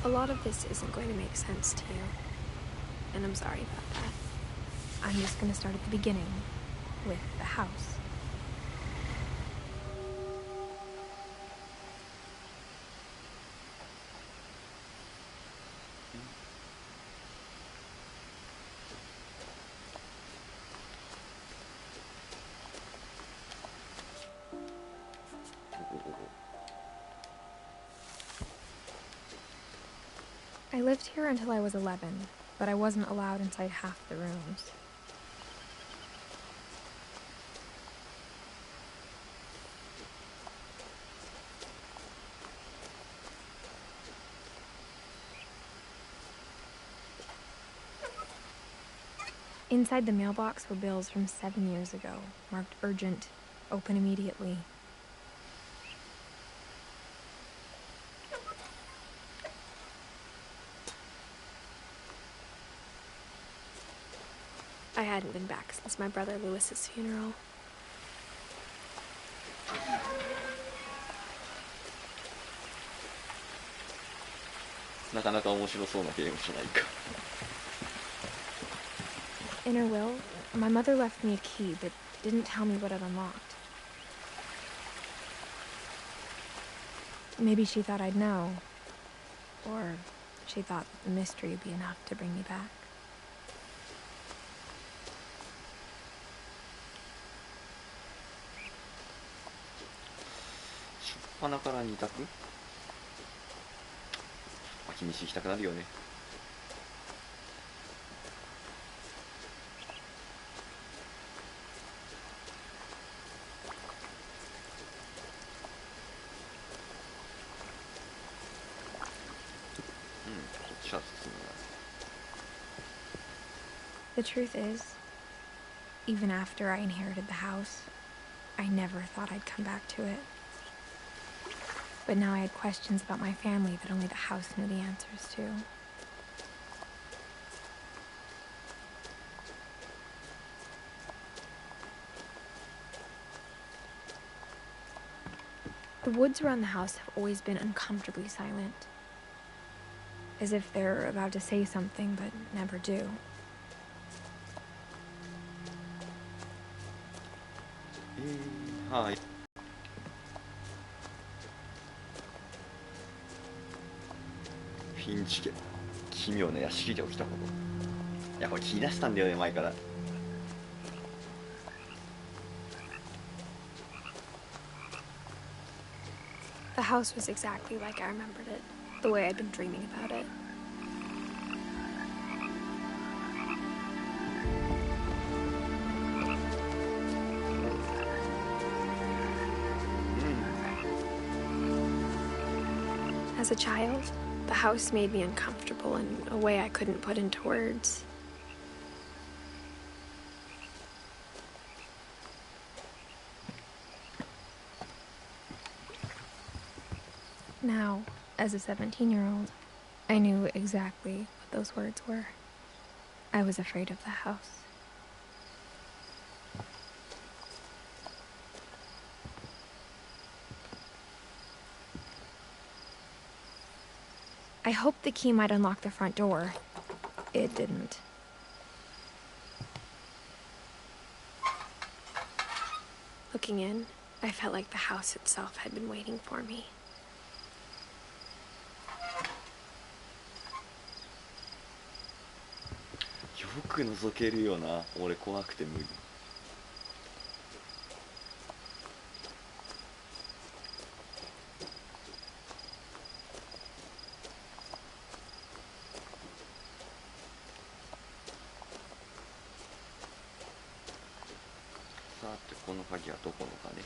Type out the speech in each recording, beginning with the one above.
A lot of this isn't going to make sense to you, and I'm sorry about that. I'm just going to start at the beginning, with the house. I lived here until I was 11, but I wasn't allowed inside half the rooms. Inside the mailbox were bills from 7 years ago, marked urgent, open immediately. I hadn't been back since my brother Lewis's funeral. なかなか面白そうなゲームじゃないか。In her will, my mother left me a key, but didn't tell me what it unlocked. Maybe she thought I'd know, or she thought that the mystery would be enough to bring me back. 鼻から2択？気にしたくなるよね。こっちは進むな。The truth is, even after I inherited the house, I never thought I'd come back to it. But now I had questions about my family that only the house knew the answers to. The woods around the house have always been uncomfortably silent, as if they're about to say something but never do. Hi. フィンチ家奇妙な屋敷で起きたこと。いやこれ気に出したんだよね前から。The house was exactly like I remembered it, the way I'd been dreaming about it. As a child, the house made me uncomfortable in a way I couldn't put into words. Now, as a 17-year-old, I knew exactly what those words were. I was afraid of the house. I hoped the key might unlock the front door. It didn't. Looking in, I felt like the house itself had been waiting for me. よく覗けるよな。俺怖くて無理。さてこの鍵はどこのかね。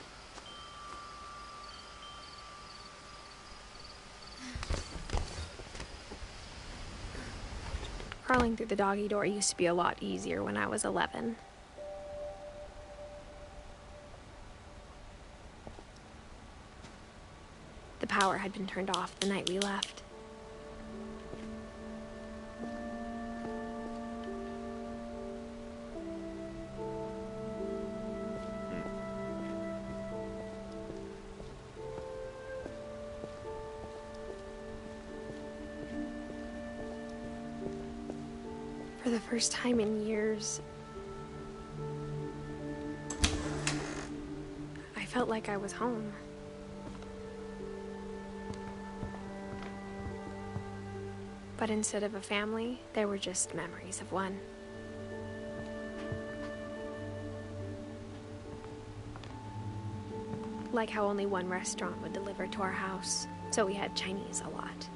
Crawling through the doggy door used to be a lot easier when I was 11. The power had been turned off the night we left. For the first time in years, I felt like I was home. But instead of a family, there were just memories of one. Like how only one restaurant would deliver to our house, so we had Chinese a lot.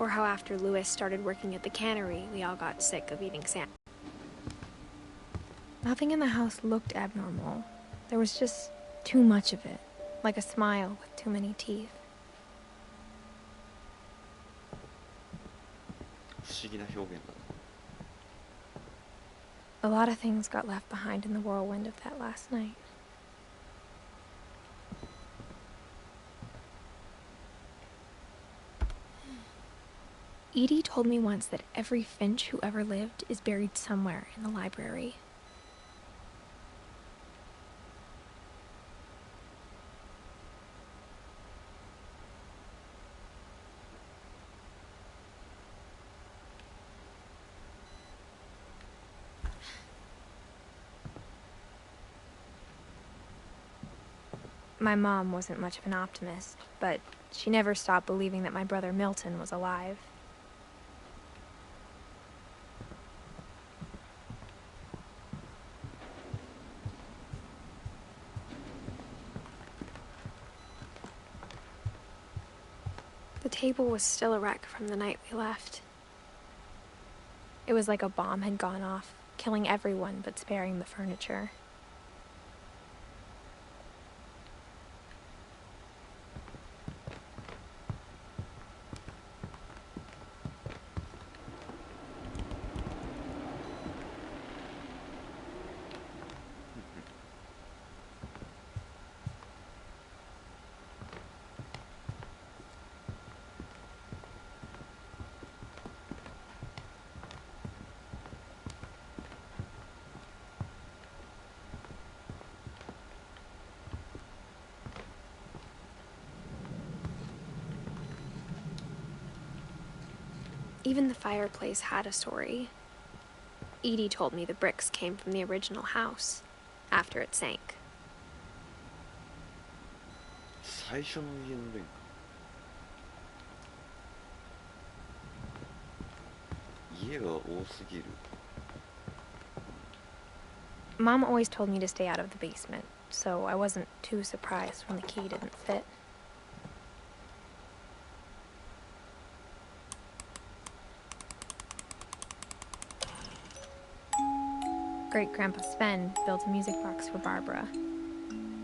Or how after Louis started working at the cannery, we all got sick of eating sand. Nothing in the house looked abnormal. There was just too much of it, like a smile with too many teeth. 不思議な表現だ。 A lot of things got left behind in the whirlwind of that last night. Edie told me once that every Finch who ever lived is buried somewhere in the library. My mom wasn't much of an optimist, but she never stopped believing that my brother Milton was alive. The table was still a wreck from the night we left. It was like a bomb had gone off, killing everyone but sparing the furniture. Even the fireplace had a story. Edie told me the bricks came from the original house, after it sank. 最初の家のレンガ。家が多すぎる。 Mom always told me to stay out of the basement, so I wasn't too surprised when the key didn't fit. Great-Grandpa Sven built a music box for Barbara,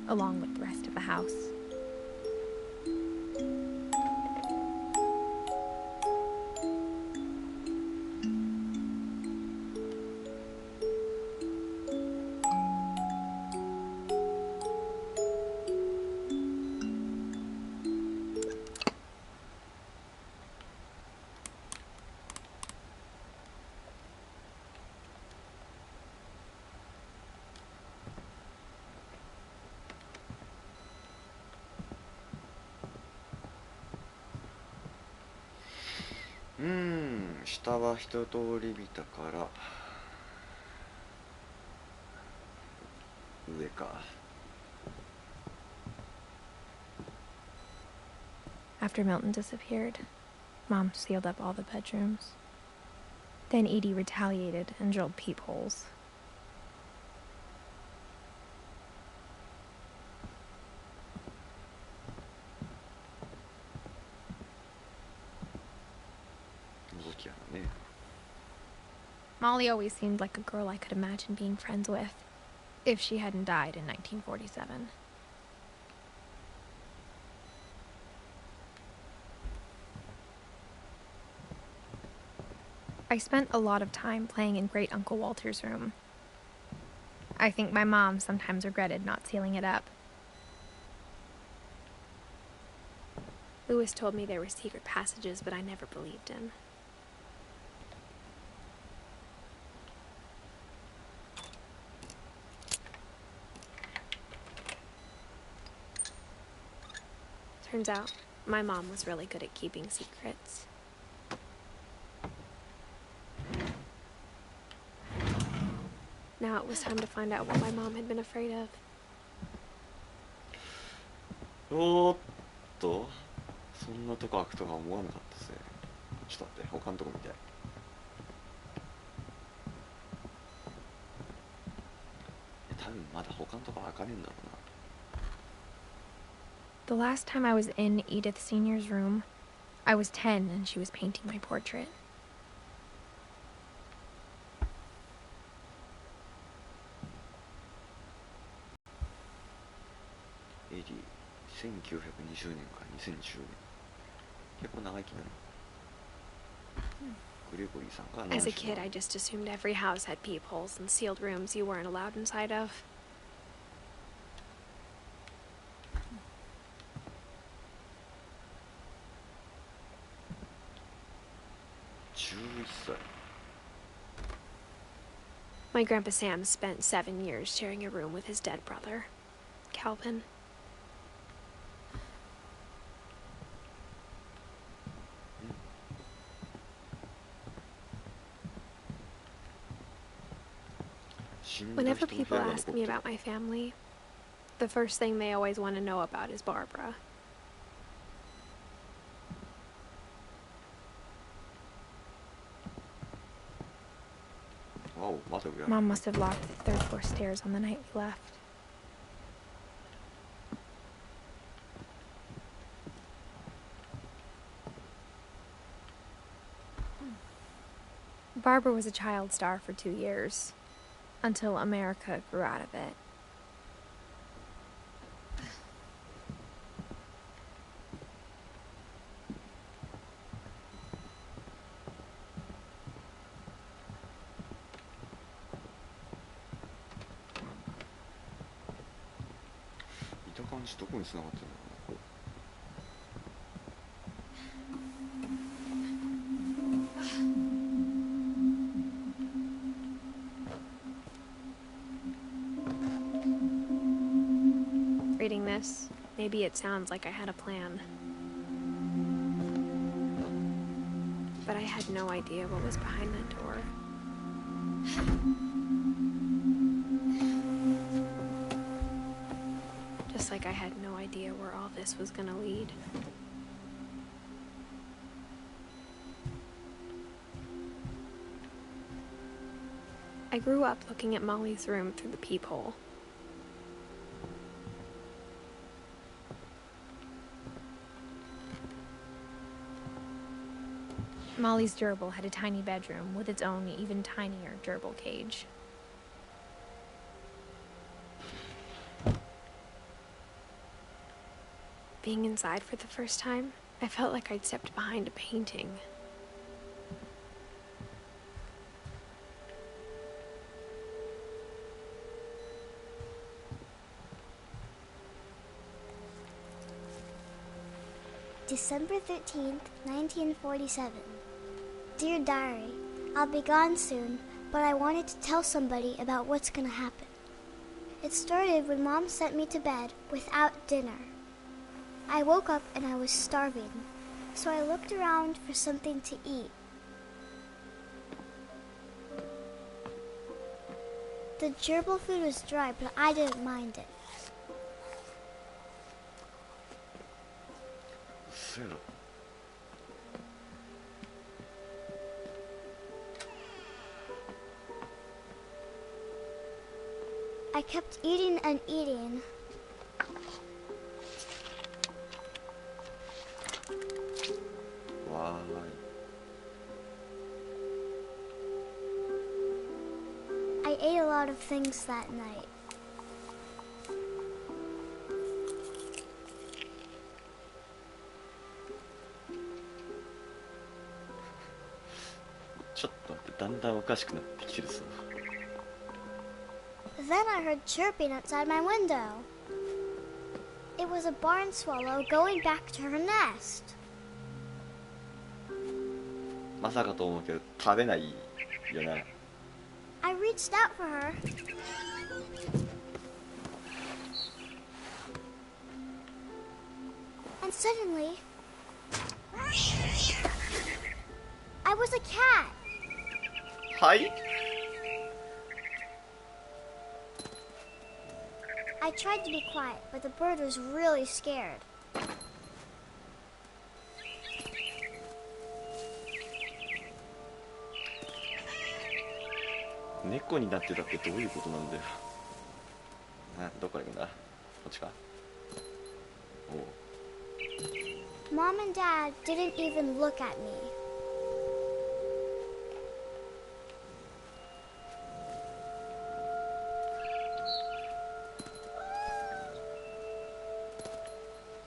along with the rest of the house.下は一通り見たから上か。 After Milton disappeared, Mom sealed up all the bedrooms. Then Edie retaliated and drilled peepholes. Molly always seemed like a girl I could imagine being friends with, if she hadn't died in 1947. I spent a lot of time playing in Great Uncle Walter's room. I think my mom sometimes regretted not sealing it up. Louis told me there were secret passages, but I never believed him. Turns out, my mom was really good at keeping secrets. Now it was time to find out what my mom had been afraid of. おーっと、そんなとこ開くとは思わなかったですね。ちょっと待って、他のとこ見たい。多分まだ他のとこ開かねえんだろうな。The last time I was in Edith Sr.'s room, I was 10 and she was painting my portrait. エリー、1920年から2010年。結構長生きなの。グレゴリーさんが As a kid, I just assumed every house had peepholes and sealed rooms you weren't allowed inside of. 11歳。 My Grandpa Sam spent 7 years sharing a room with his dead brother, Calvin. Whenever people ask me about my family, the first thing they always want to know about is Barbara. Mom must have locked the third floor stairs on the night we left. Barbara was a child star for 2 years, until America grew out of it. Reading this, maybe it sounds like I had a plan. But I had no idea what was behind that door. Just like I had no idea where all this was gonna lead. I grew up looking at Molly's room through the peephole. Molly's gerbil had a tiny bedroom with its own even tinier gerbil cage. Being inside for the first time, I felt like I'd stepped behind a painting. December 13th, 1947. Dear Diary, I'll be gone soon, but I wanted to tell somebody about what's gonna happen. It started when Mom sent me to bed without dinner. I woke up and I was starving, so I looked around for something to eat. The gerbil food was dry, but I didn't mind it. I kept eating and eating. Why? I ate a lot of things that night. Then I heard chirping outside my window. It was a barn swallow going back to her nest. まさかと思うけど食べないよね。I reached out for her. And suddenly, I was a cat. はい。 I tried to be quiet, but the bird was really scared. 猫になってたってどういうことなんだよ。どこから行くんだ。こっちか。おう。 Mom and Dad didn't even look at me.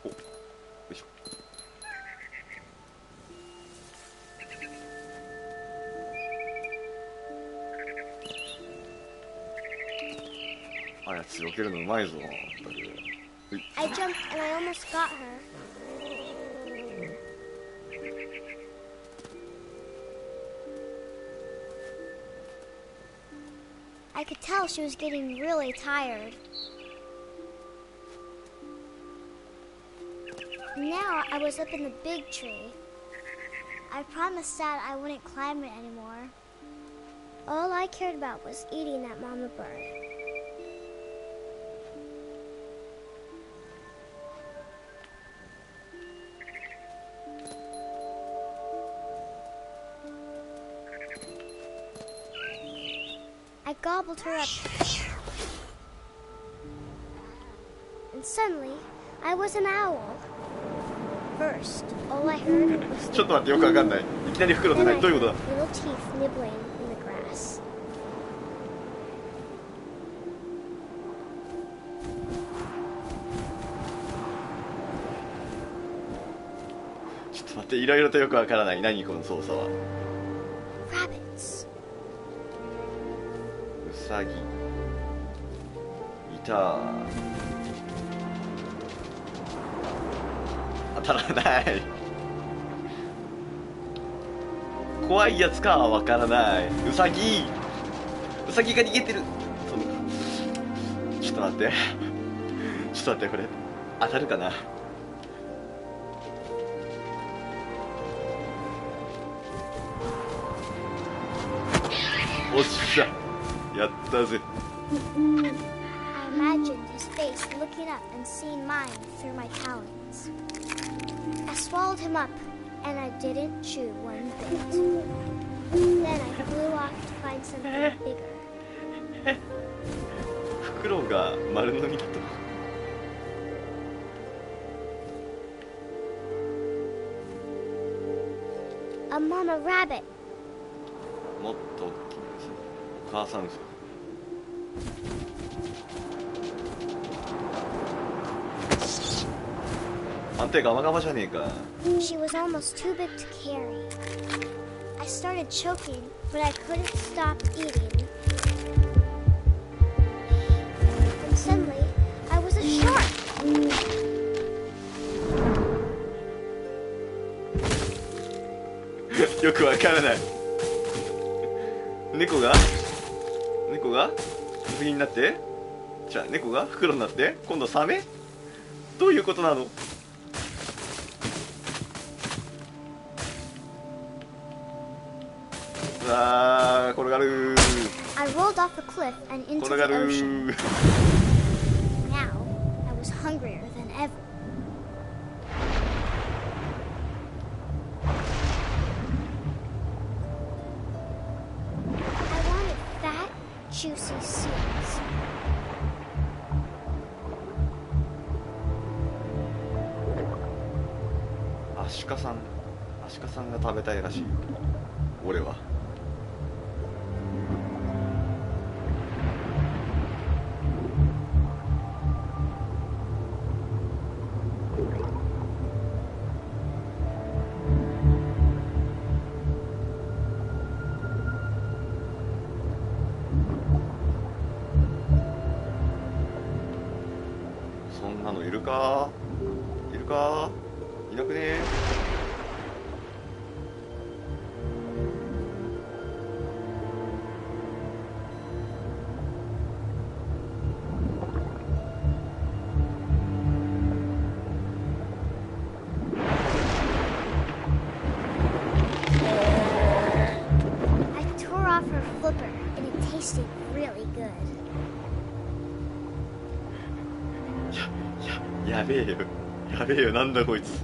お、よいしょ。あやつ避けるのうまいぞ。I jumped and I almost got her. I could tell she was getting really tired. Now I was up in the big tree. I promised Dad I wouldn't climb it anymore. All I cared about was eating that mama bird. I gobbled her up. And suddenly, I was an owl. First, all I heard was ちょっと待って、よくわかんない。いきなり袋出ない。どういうことだ。 little teeth nibbling in the grass. ちょっと待って、いろいろとよくわからない。何この操作は。 Rabbits. うさぎ。いた。当たらない。怖いやつかはわからない。うさぎ。うさぎが逃げてる。ちょっと待って。ちょっと待って、これ当たるかな。おっしゃ、やったぜ。 I imagined his face looking up and seeing mine through my talons. I swallowed him up, and I didn't chew one bit. Then I flew off to find something bigger. 袋が丸飲みだと。 A mama rabbit. もっと大きいですね。お母さんですよ。判定ガマガマじゃねえか。 She was almost too big to carry. I started choking, but I couldn't stop eating. And suddenly, I was a shark. よくわからない。猫が不義になって、じゃあ猫が袋になって、今度サメ？どういうことなの？あー、転がる。 I rolled off the cliff and into 転 the がる。 ocean. Now, I was hungrier than ever. I wanted fat, juicy seeds. アシカさんが食べたいらしいよ。俺は。そんなのいるか？いるか？いなくね？ flipper, and it tasted really good. やべえよ、やべえよ、なんだこいつ。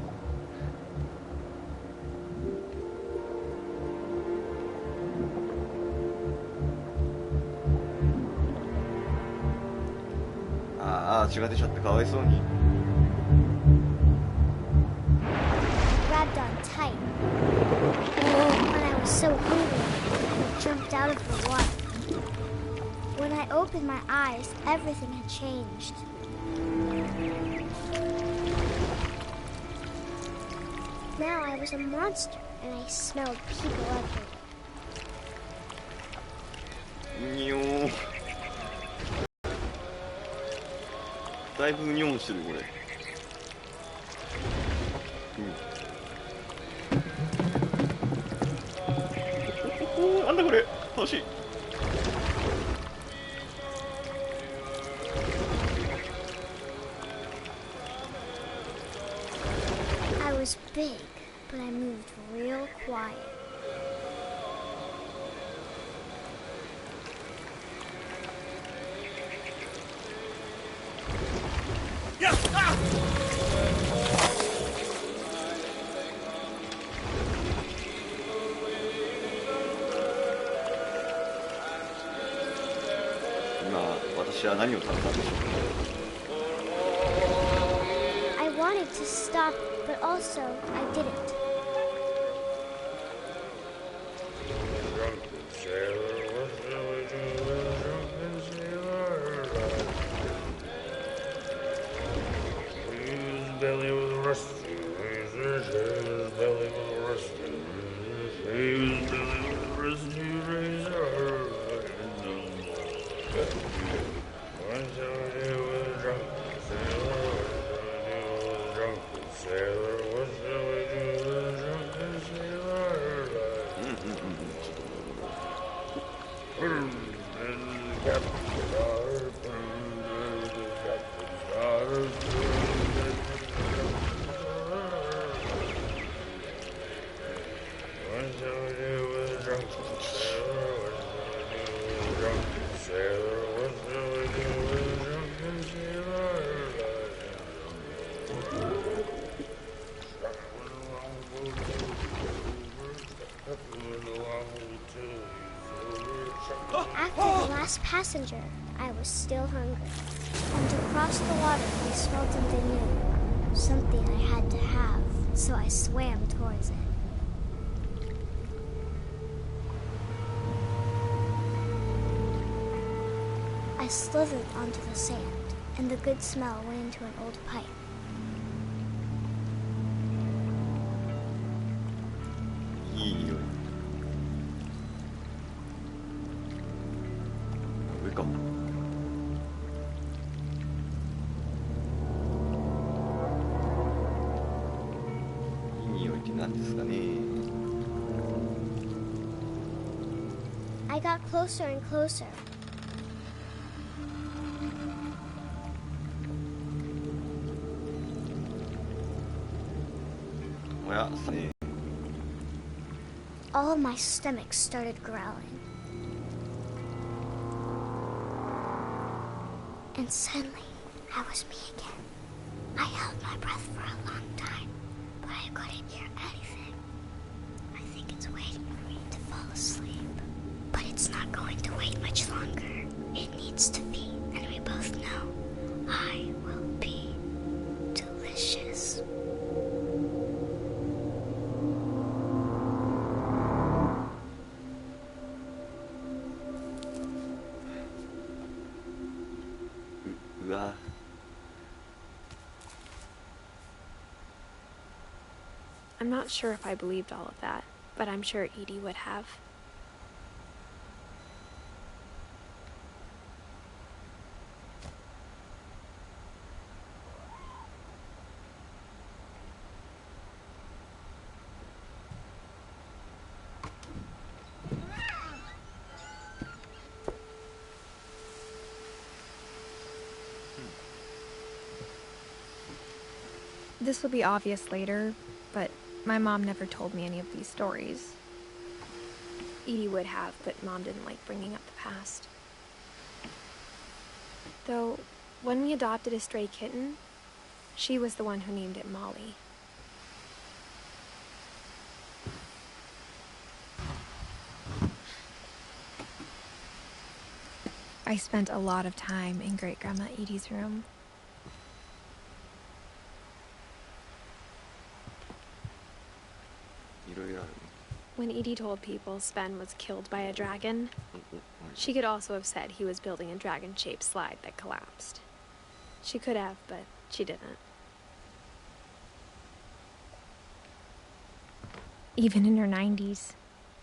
ああ、血が出ちゃってかわいそうに。Grabbed on tight. When I was so hungry, I jumped out of the water. When I opened my eyes, everything had changed. Now I was a monster, and I smelled people everywhere. にょー。だいぶにょんしてるこれ。なんだこれ、楽しい。I was big, but I moved real quiet. I wanted to stop, but also I didn't. After the last passenger, I was still hungry. And to cross the water, I smelled something new. Something I had to have, so I swam towards it. I slithered onto the sand, and the good smell went into an old pipe. I got closer and closer. All my stomach started growling. And suddenly, I was me again. I held my breath for a long time, but I couldn't hear anything. I think it's waiting for me to fall asleep. But it's not going to wait much longer. It needs to be, and we both know I will be delicious. I'm not sure if I believed all of that, but I'm sure Edie would have. This will be obvious later, but my mom never told me any of these stories. Edie would have, but Mom didn't like bringing up the past. Though, when we adopted a stray kitten, she was the one who named it Molly. I spent a lot of time in Great-Grandma Edie's room. When Edie told people Sven was killed by a dragon, she could also have said he was building a dragon-shaped slide that collapsed. She could have, but she didn't. Even in her 90s,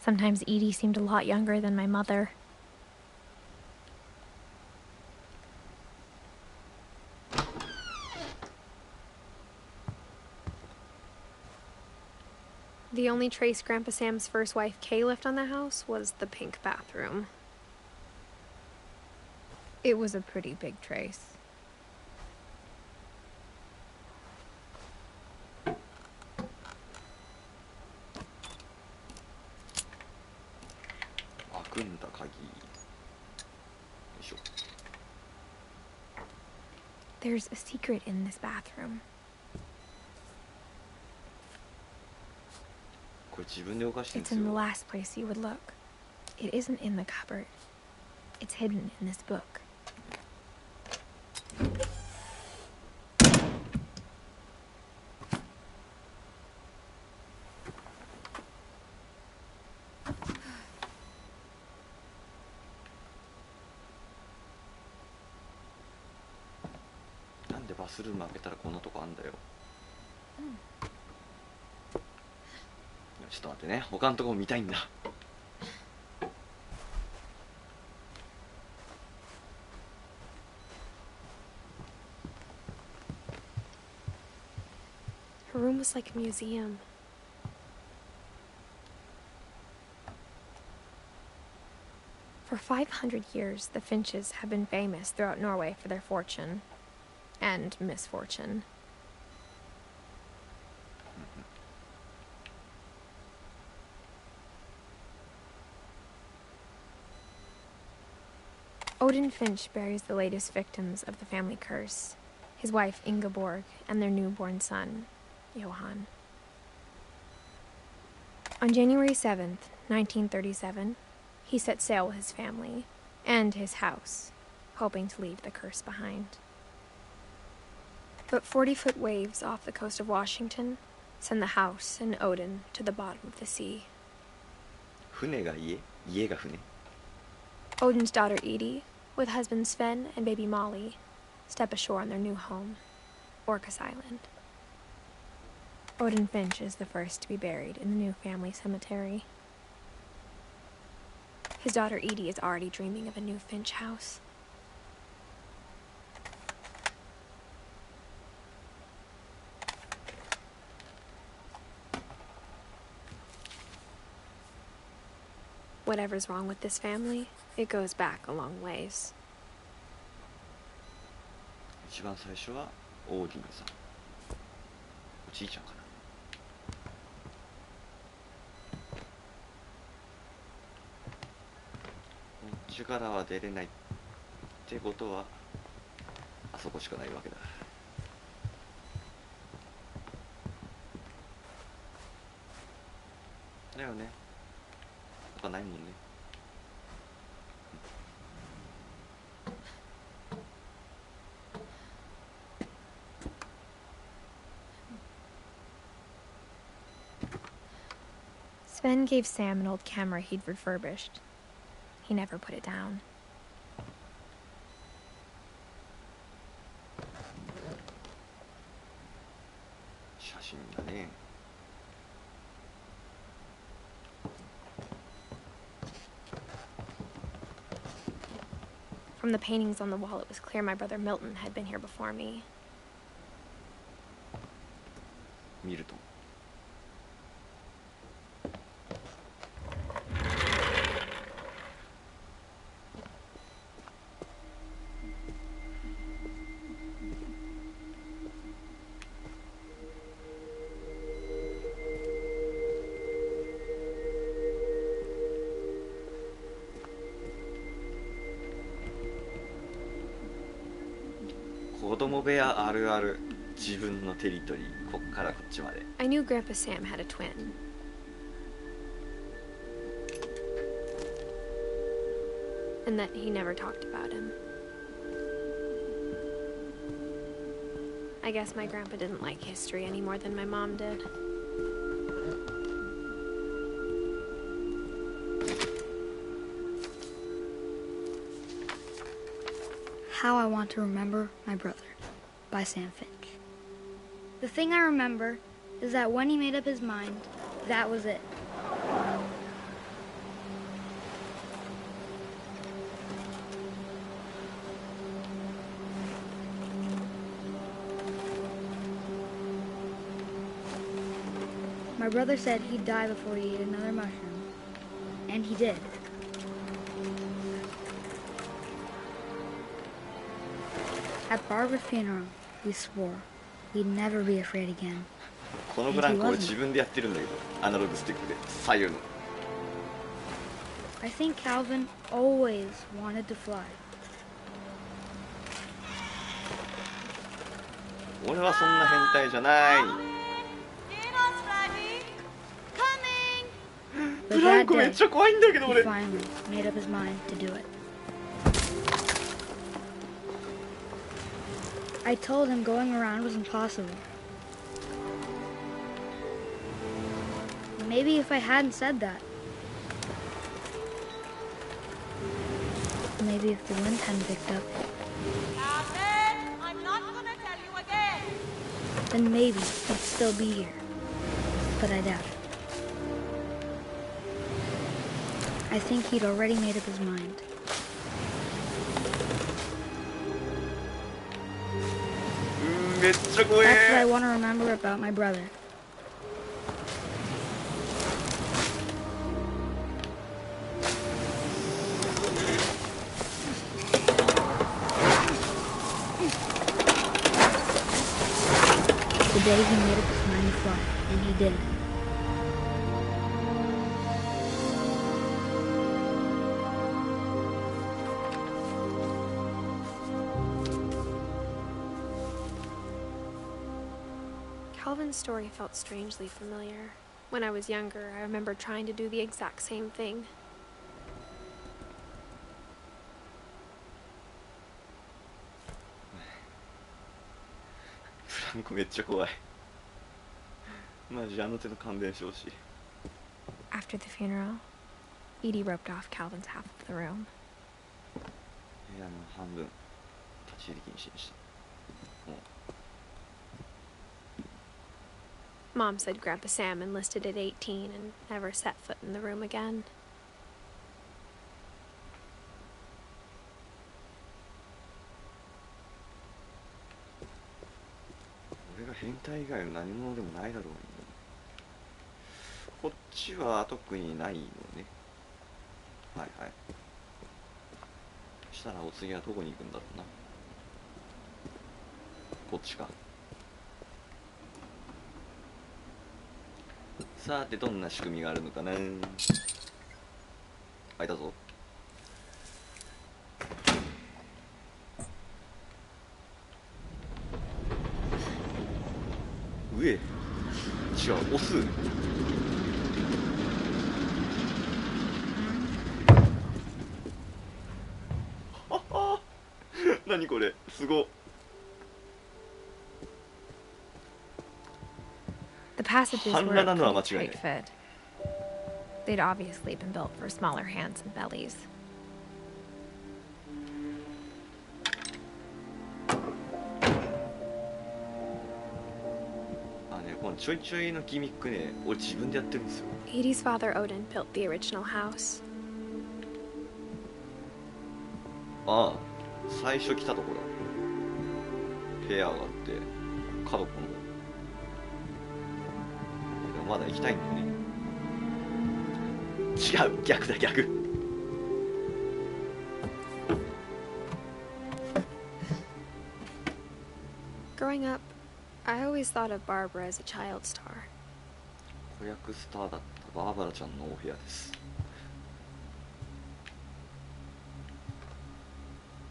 sometimes Edie seemed a lot younger than my mother. The only trace Grandpa Sam's first wife, Kay, left on the house was the pink bathroom. It was a pretty big trace. There's a secret in this bathroom. It's in the last place you would look. It isn't in the cupboard. It's hidden in this book. Her room was like a museum. For 500 years, the Finches have been famous throughout Norway for their fortune and misfortune. Odin Finch buries the latest victims of the family curse, his wife Ingeborg and their newborn son, Johan. On January 7th, 1937, he set sail with his family and his house, hoping to leave the curse behind. But 40-foot waves off the coast of Washington send the house and Odin to the bottom of the sea. Odin's daughter Edie, with husband Sven and baby Molly, step ashore on their new home, Orcas Island. Odin Finch is the first to be buried in the new family cemetery. His daughter Edie is already dreaming of a new Finch house. Whatever's wrong with this family, it goes back a long ways. 一番最初はオーディンさん、おじいちゃんかな。こっちからは出れないってことはあそこしかないわけだ。だよね。他ないもんね。Sven gave Sam an old camera he'd refurbished. He never put it down. From the paintings on the wall, it was clear my brother Milton had been here before me. 見ると。子供部屋あるある。自分のテリトリー、こっからこっちまで。 I knew Grandpa Sam had a twin. And that he never talked about him. I guess my grandpa didn't like history any more than my mom did. How I Want to Remember My Brother by Sam Finch. The thing I remember is that when he made up his mind, that was it. My brother said he'd die before he ate another mushroom, and he did. At Barbara's funeral, we swore we'd never be afraid again. このブランコ俺自分でやってるんだけど、アナログスティックで左右の。 I think Calvin always wanted to fly. 俺はそんな変態じゃない。 But ブラン that コめっ day, ちゃ怖いんだけど he 俺。 finally made up his mind to do it. I told him going around was impossible. Maybe if I hadn't said that. Maybe if the wind hadn't picked up. I'm not gonna tell you again. Then maybe he'd still be here. But I doubt it. I think he'd already made up his mind. めっちゃ怖 That's what I い。 want to remember about my brother. The day he made up his mind to fly, and he did. Calvin's story felt strangely familiar. When I was younger, I remember trying to do the exact same thing. ブランコめっちゃ怖い。マジあの手の勘弁してほしい。 After the funeral, Edie roped off Calvin's half of the room. 部屋の半分立ち入り禁止にした。もう Mom said Grandpa Sam enlisted at 18 and never set foot in the room again. 俺が変態以外の何者でもないだろうに。こっちは特にないのね。はいはい。そしたらお次はどこに行くんだろうな。こっちか。さてどんな仕組みがあるのかな。開いたぞ。上違う、押す。何これ、すごっ。 The passages were 半裸なのは間 pretty 違いない。 tight fit. They'd obviously been built for smaller hands and bellies. あね、このちょいちょいのギミックね、俺自分でやってるんですよ。 Edie's father Odin built the original house. ああ、最初来たところ。部屋があって、角っこの。でもまだ行きたいんだよね。違う、逆だ逆。 Growing up, I always thought of Barbara as a child star. 子役スターだったバーバラちゃんのお部屋です。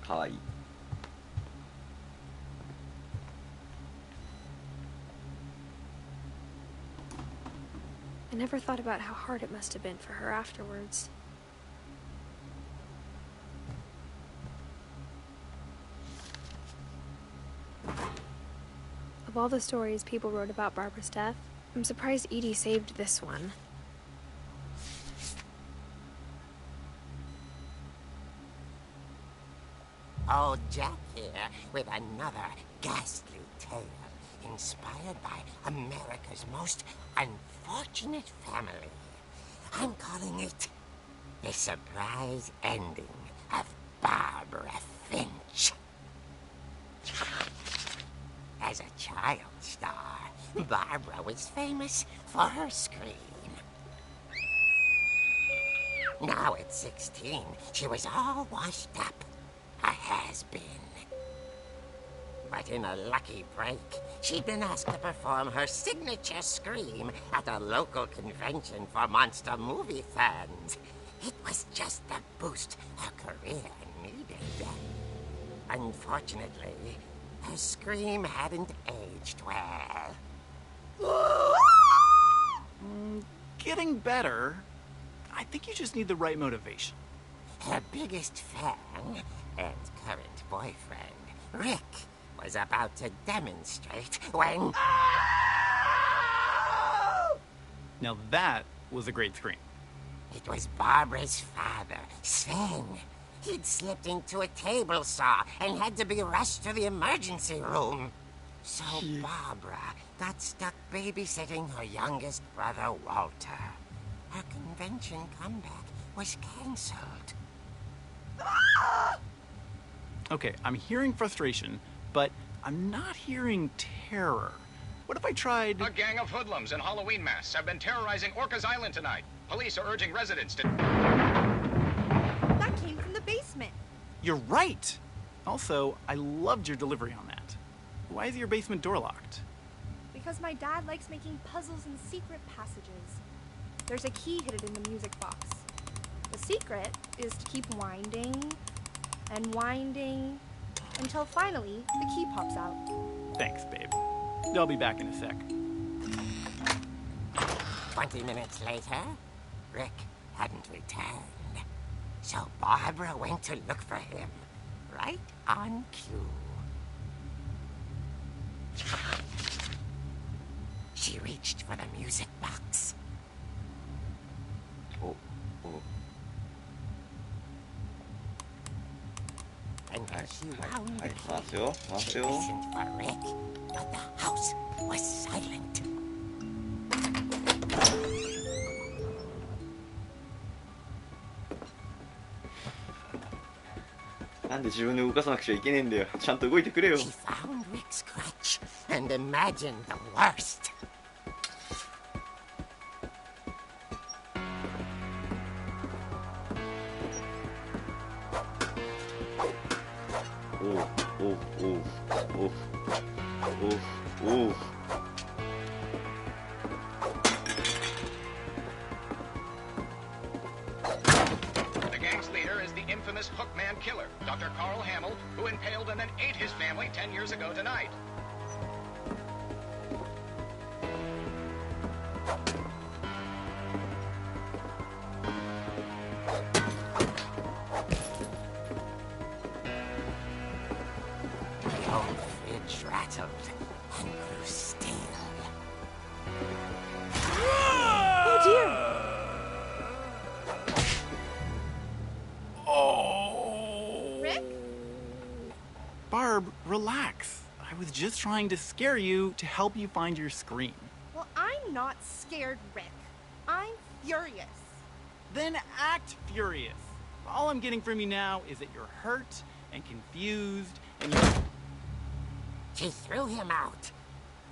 かわいい。never thought about how hard it must have been for her afterwards. Of all the stories people wrote about Barbara's death, I'm surprised Edie saved this one. Old Jack here with another ghastly tale inspired by America's most unfortunate family. I'm calling it The Surprise Ending of Barbara Finch. As a child star, Barbara was famous for her scream. Now at 16, she was all washed up. A has-been. But in a lucky break, she'd been asked to perform her signature scream at a local convention for monster movie fans. It was just the boost her career needed. Unfortunately, her scream hadn't aged well. Getting better. I think you just need the right motivation. Her biggest fan and current boyfriend, Rick, was about to demonstrate when... Now that was a great scream. It was Barbara's father, Sven. He'd slipped into a table saw and had to be rushed to the emergency room. So Barbara got stuck babysitting her youngest brother, Walter. Her convention comeback was cancelled. Okay, I'm hearing frustration, but I'm not hearing terror. What if I tried... A gang of hoodlums in Halloween masks have been terrorizing Orcas Island tonight. Police are urging residents to... That came from the basement. You're right! Also, I loved your delivery on that. Why is your basement door locked? Because my dad likes making puzzles and secret passages. There's a key hidden in the music box. The secret is to keep winding and winding until finally the key pops out. Thanks, babe. I'll be back in a sec. 20 minutes later, Rick hadn't returned. So Barbara went to look for him, right on cue. She reached for the music box. Oh, oh. And when she wound the key, 맞죠? she 맞죠? listened for Rick, but the house was silent.なんで自分で動かさなくちゃいけねえんだよ。ちゃんと動いてくれよ。 She found Rick's crutch and imagined the worst. Oh, oh, oh, oh, oh, oh. The gang's leader is the infamous Hookman killer, Dr. Carl Hamill, who impaled and then ate his family 10 years ago tonight. The old fridge rattled and grew still. Oh dear! Oh! Rick? Barb, relax. I was just trying to scare you to help you find your scream. Well, I'm not scared, Rick. I'm furious. Then act furious. All I'm getting from you now is that you're hurt and confused and you... She threw him out,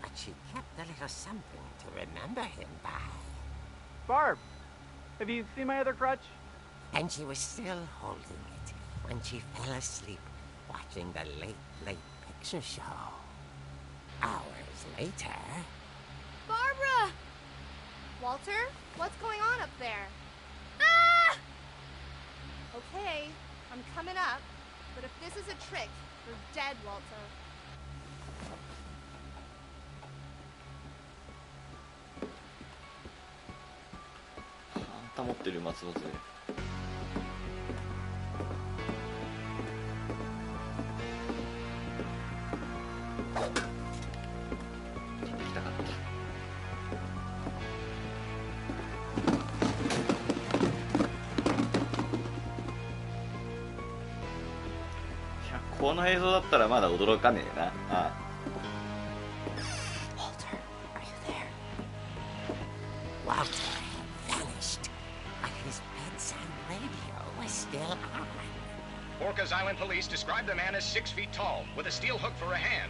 but she kept a little something to remember him by. Barb, have you seen my other crutch? And she was still holding it when she fell asleep watching the late picture show. Hours later... Barbara! Walter, what's going on up there? Ah! Okay, I'm coming up, but if this is a trick, you're dead, Walter. 保ってる松葉杖。行きたかった。いや、この映像だったらまだ驚かねえな。ああ。Walter had vanished, but his bedside radio was still on. Orcas Island police describe the man as 6 feet tall, with a steel hook for a hand.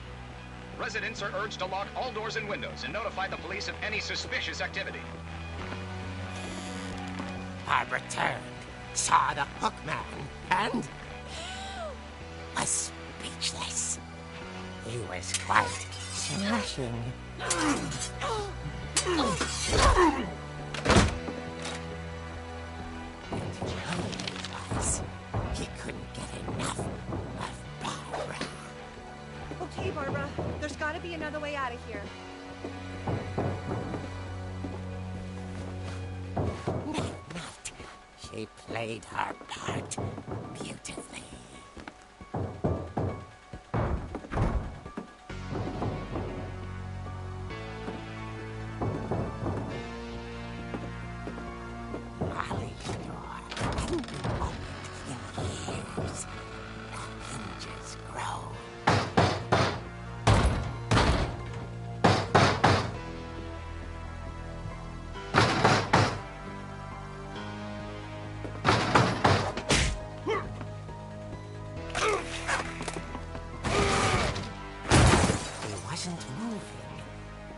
Residents are urged to lock all doors and windows and notify the police of any suspicious activity. Barbara turned, saw the hook man, and was speechless. He was quite smashing. And the only was he couldn't get enough of Barbara. Okay, Barbara, there's gotta be another way out of here. That night, she played her part beautifully. Molly's door hadn't been opened in years. The hinges grow. He wasn't moving,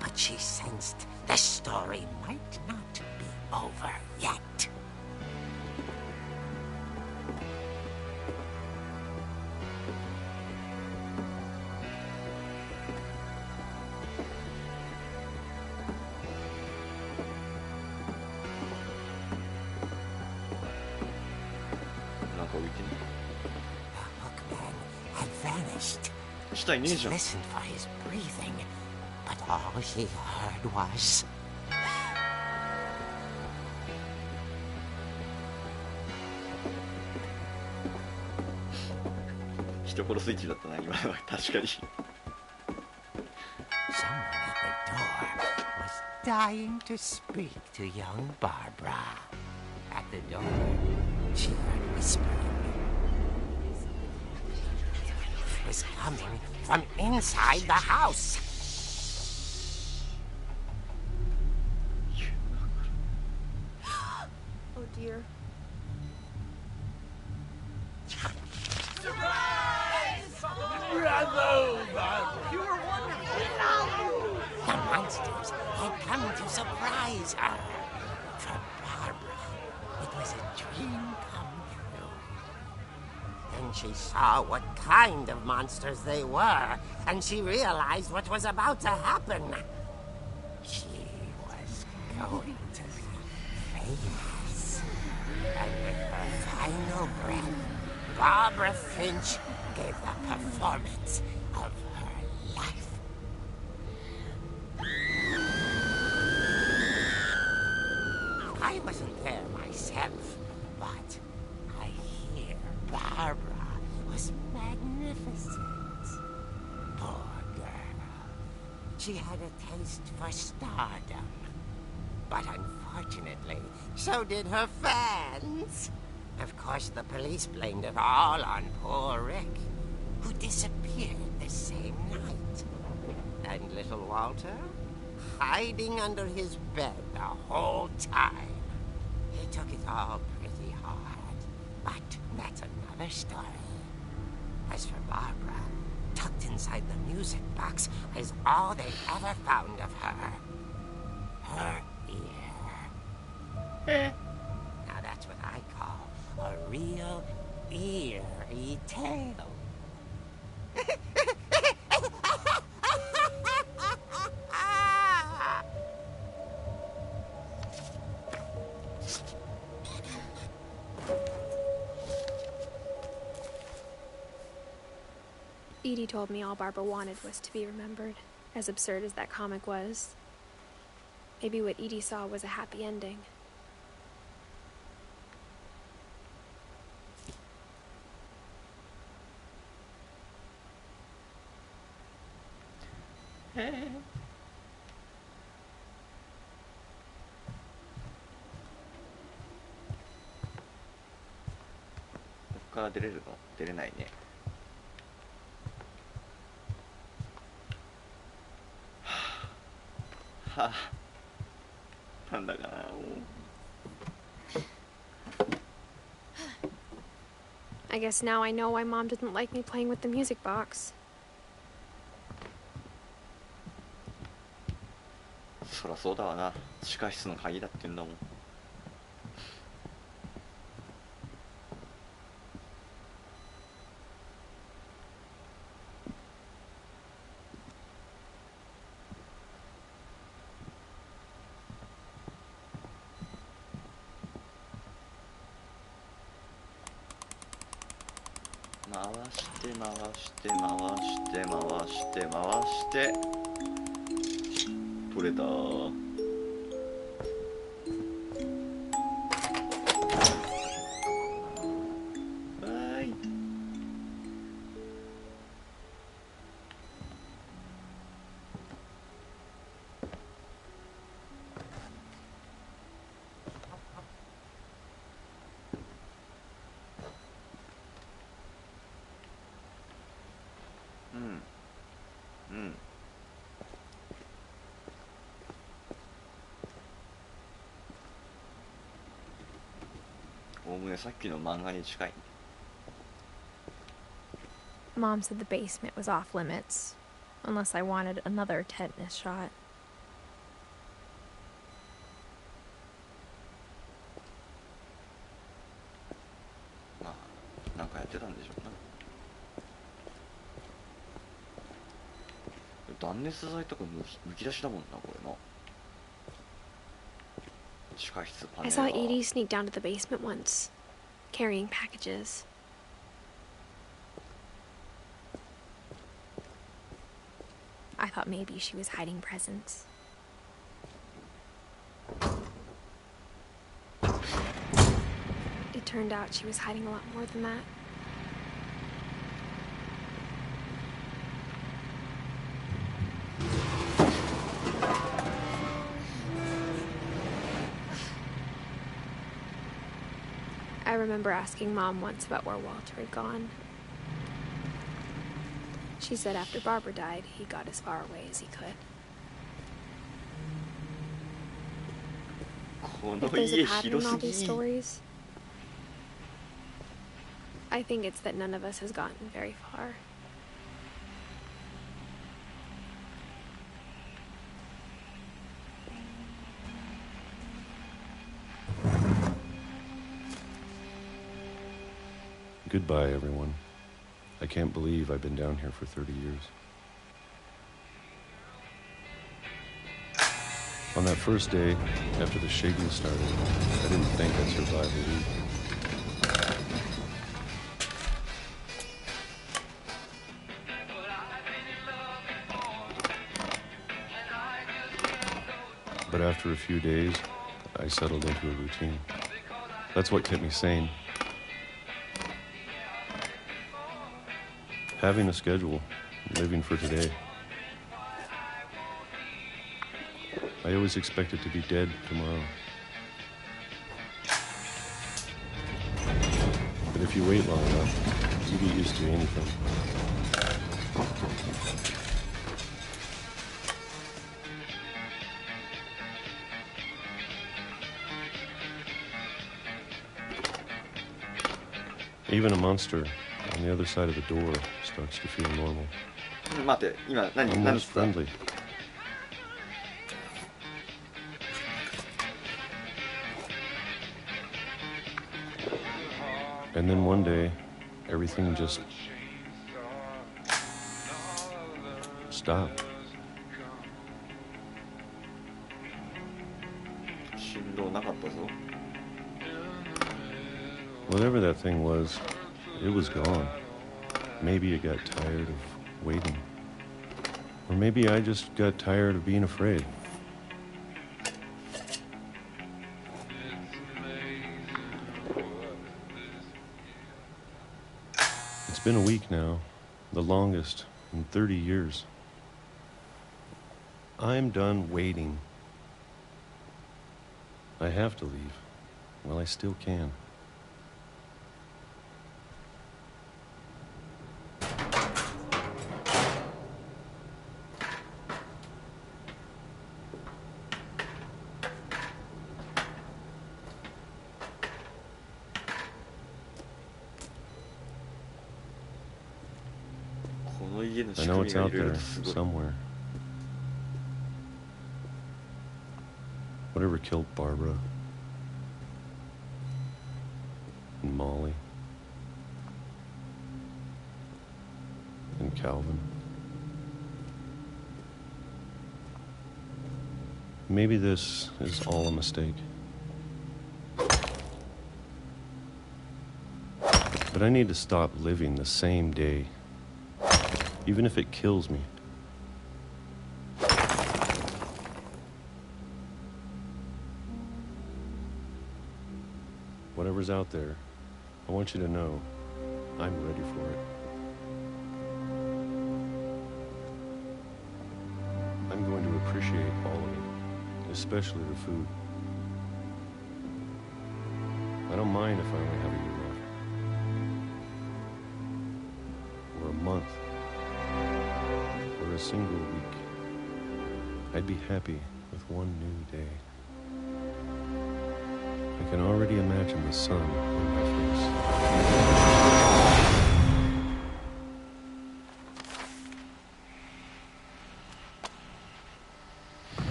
but she sensed the story might not be over yet. The hookman had vanished. She listened for his breathing, but all she heard was... 人殺す位置だったな今のは確かに。 Someone at the door was dying to speak to young Barbara. At the door, she heard whispering. It was coming from inside the house. Oh dear. The monsters had come to surprise her. For Barbara, it was a dream come true. Then she saw what kind of monsters they were, and she realized what was about to happen. She was going to be famous. And with her final breath, Barbara Finch gave the performance of her life. I wasn't there myself, but I hear Barbara was magnificent. Poor girl. She had a taste for stardom. But unfortunately, so did her fans. Of course, the police blamed it all on poor Rick, who disappeared the same night. And little Walter, hiding under his bed the whole time. He took it all pretty hard, but that's another story. As for Barbara, tucked inside the music box is all they ever found of her. Her ear. Now that's what I call a real eerie tale. Edie told me all Barbara wanted was to be remembered, as absurd as that comic was. Maybe what Edie saw was a happy ending. ここから出れるの？出れないね。はあ、なんだかなもう。I guess now I know why Mom didn't like me playing with the music box. そらそうだわな。地下室の鍵だって言うんだもん。回して回して回して回して回して取れた。わーい。おおむねさっきの漫画に近い。 Mom said the basement was off limits, unless I wanted another tetanus shot. まあなんかやってたんでしょうな。断熱材とかむき出しだもんなこれな。地下室パネ I ル saw が Edie sneak down to the basement once, carrying packages. I thought maybe she was hiding presents. It turned out she was hiding a lot more than that. I remember asking Mom once about where Walter had gone. She said after Barbara died, he got as far away as he could. こ If の there's 家 a pattern in 広 all す these ぎ。 stories, I think it's that none of us has gotten very far. Goodbye, everyone. I can't believe I've been down here for 30 years. On that first day, after the shaking started, I didn't think I'd survive a week. But after a few days, I settled into a routine. That's what kept me sane. Having a schedule, living for today. I always expected to be dead tomorrow. But if you wait long enough, you get used to anything. Even a monster on the other side of the door starts to feel normal. 待って、今何 Almost つった？ friendly. And then one day, everything just stopped. 振動なかったぞ。 Whatever that thing was, it was gone. Maybe it got tired of waiting. Or maybe I just got tired of being afraid. It's been a week now, the longest in 30 years. I'm done waiting. I have to leave. Well, I still can. I know it's out there somewhere. Whatever killed Barbara and Molly and Calvin. Maybe this is all a mistake. But I need to stop living the same day, even if it kills me. Whatever's out there, I want you to know I'm ready for it. I'm going to appreciate all of it, especially the food. I don't mind if I only have a year left. Or a month. Or a single week. I'd be happy with one new day. I can already imagine the sun on my face.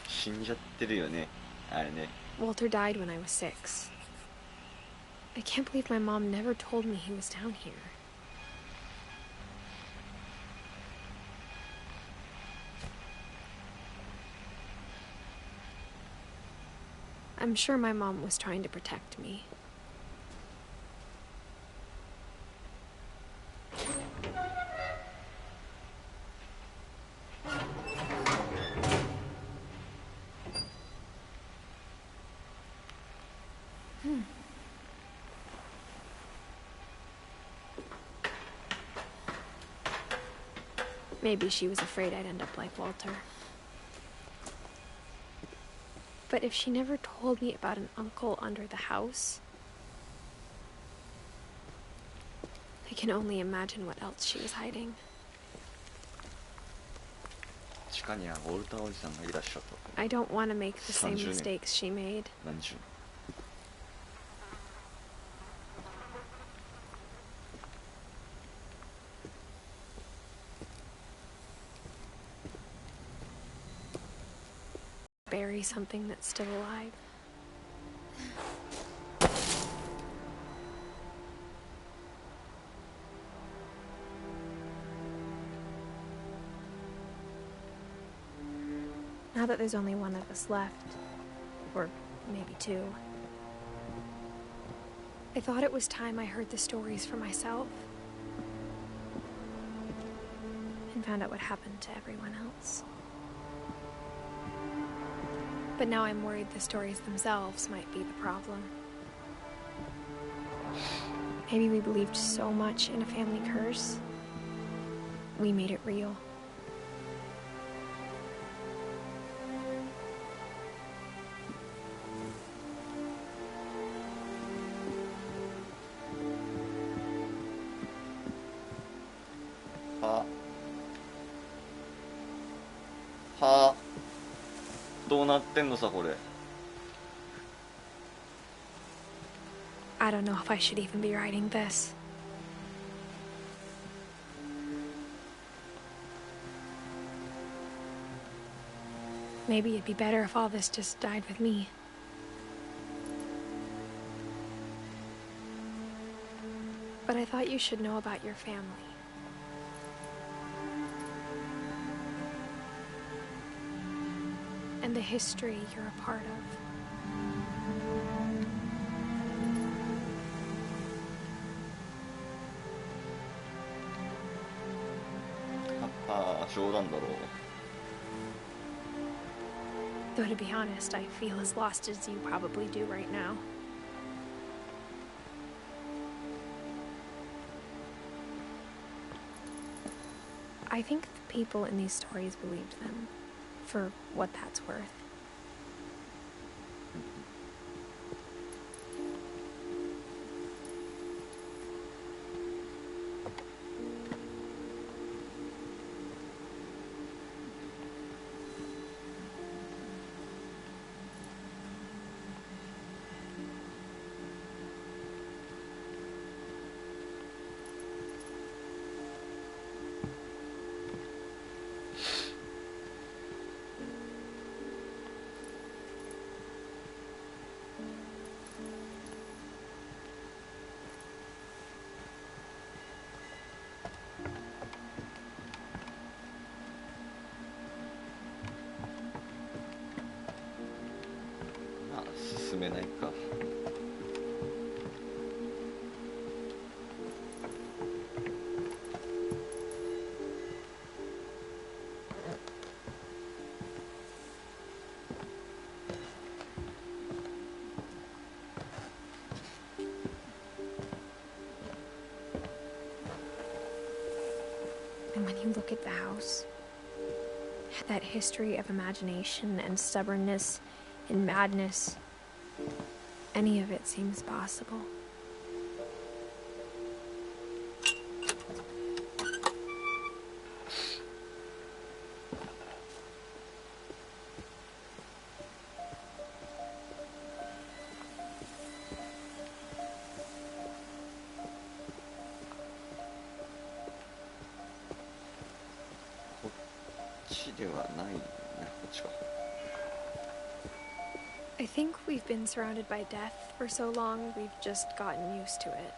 死んじゃってるよね、あれね。 Walter died when I was 6. I can't believe my mom never told me he was down here. I'm sure my mom was trying to protect me. Maybe she was afraid I'd end up like Walter. But if she never told me about an uncle under the house, I can only imagine what else she was hiding. 地下にはウォルターおじさんがいらっしゃった。 I don't want to make the same 30年。 mistakes she made. 何十年。 Bury something that's still alive. Now that there's only one of us left, or maybe two, I thought it was time I heard the stories for myself and found out what happened to everyone else. But now I'm worried the stories themselves might be the problem. Maybe we believed so much in a family curse, we made it real. Ha. Ha. どうなってんのさこれ。 I don't know if I should even be writing this. Maybe it'd be better if all this just died with me. But I thought you should know about your family. And the history you're a part of. Though to be honest, I feel as lost as you probably do right now. I I think the people in these stories believed them, for what that's worth.進めないか。And when you look at the house, that history of imagination and stubbornness and madness, any of it seems possible. I think we've been surrounded by death for so long, we've just gotten used to it.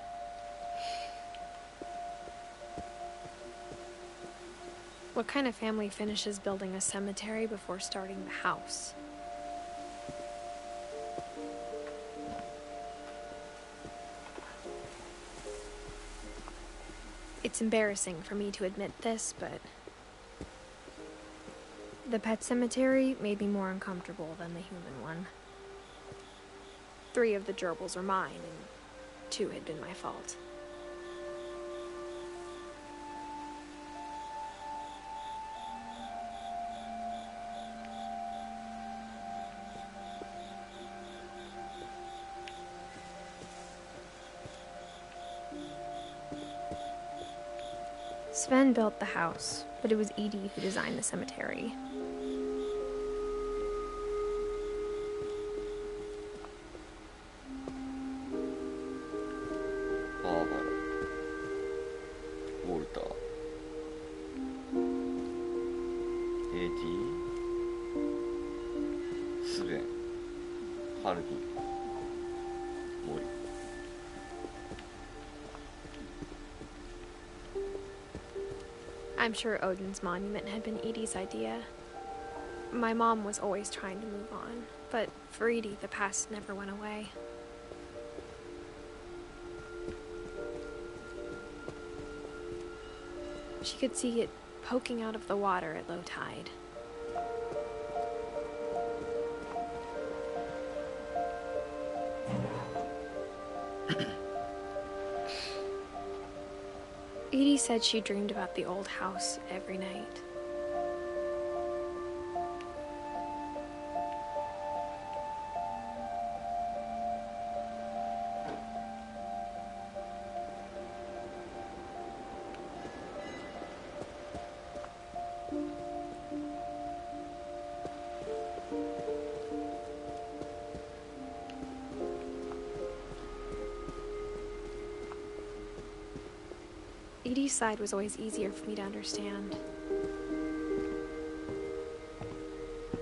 What kind of family finishes building a cemetery before starting the house? It's embarrassing for me to admit this, but the pet cemetery made me more uncomfortable than the human one. 3 of the gerbils are mine, and 2 had been my fault. Sven built the house, but it was Edie who designed the cemetery. I'm sure Odin's monument had been Edie's idea. My mom was always trying to move on, but for Edie, the past never went away. She could see it poking out of the water at low tide. Edie said she dreamed about the old house every night. Edie's side was always easier for me to understand.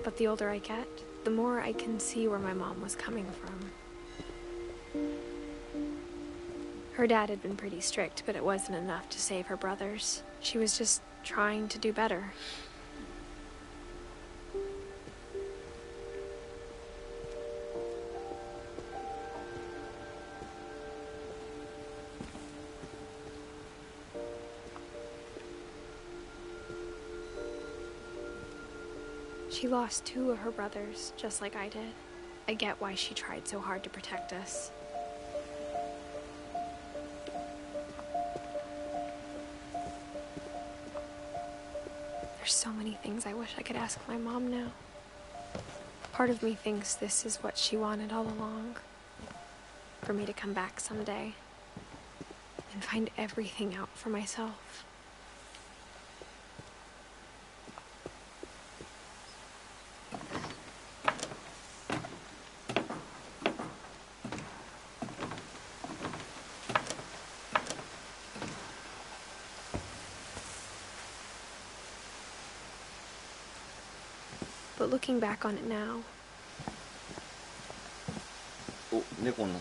But the older I get, the more I can see where my mom was coming from. Her dad had been pretty strict, but it wasn't enough to save her brothers. She was just trying to do better. She lost 2 of her brothers, just like I did. I get why she tried so hard to protect us. There's so many things I wish I could ask my mom now. Part of me thinks this is what she wanted all along. For me to come back someday and find everything out for myself. But looking back on it now,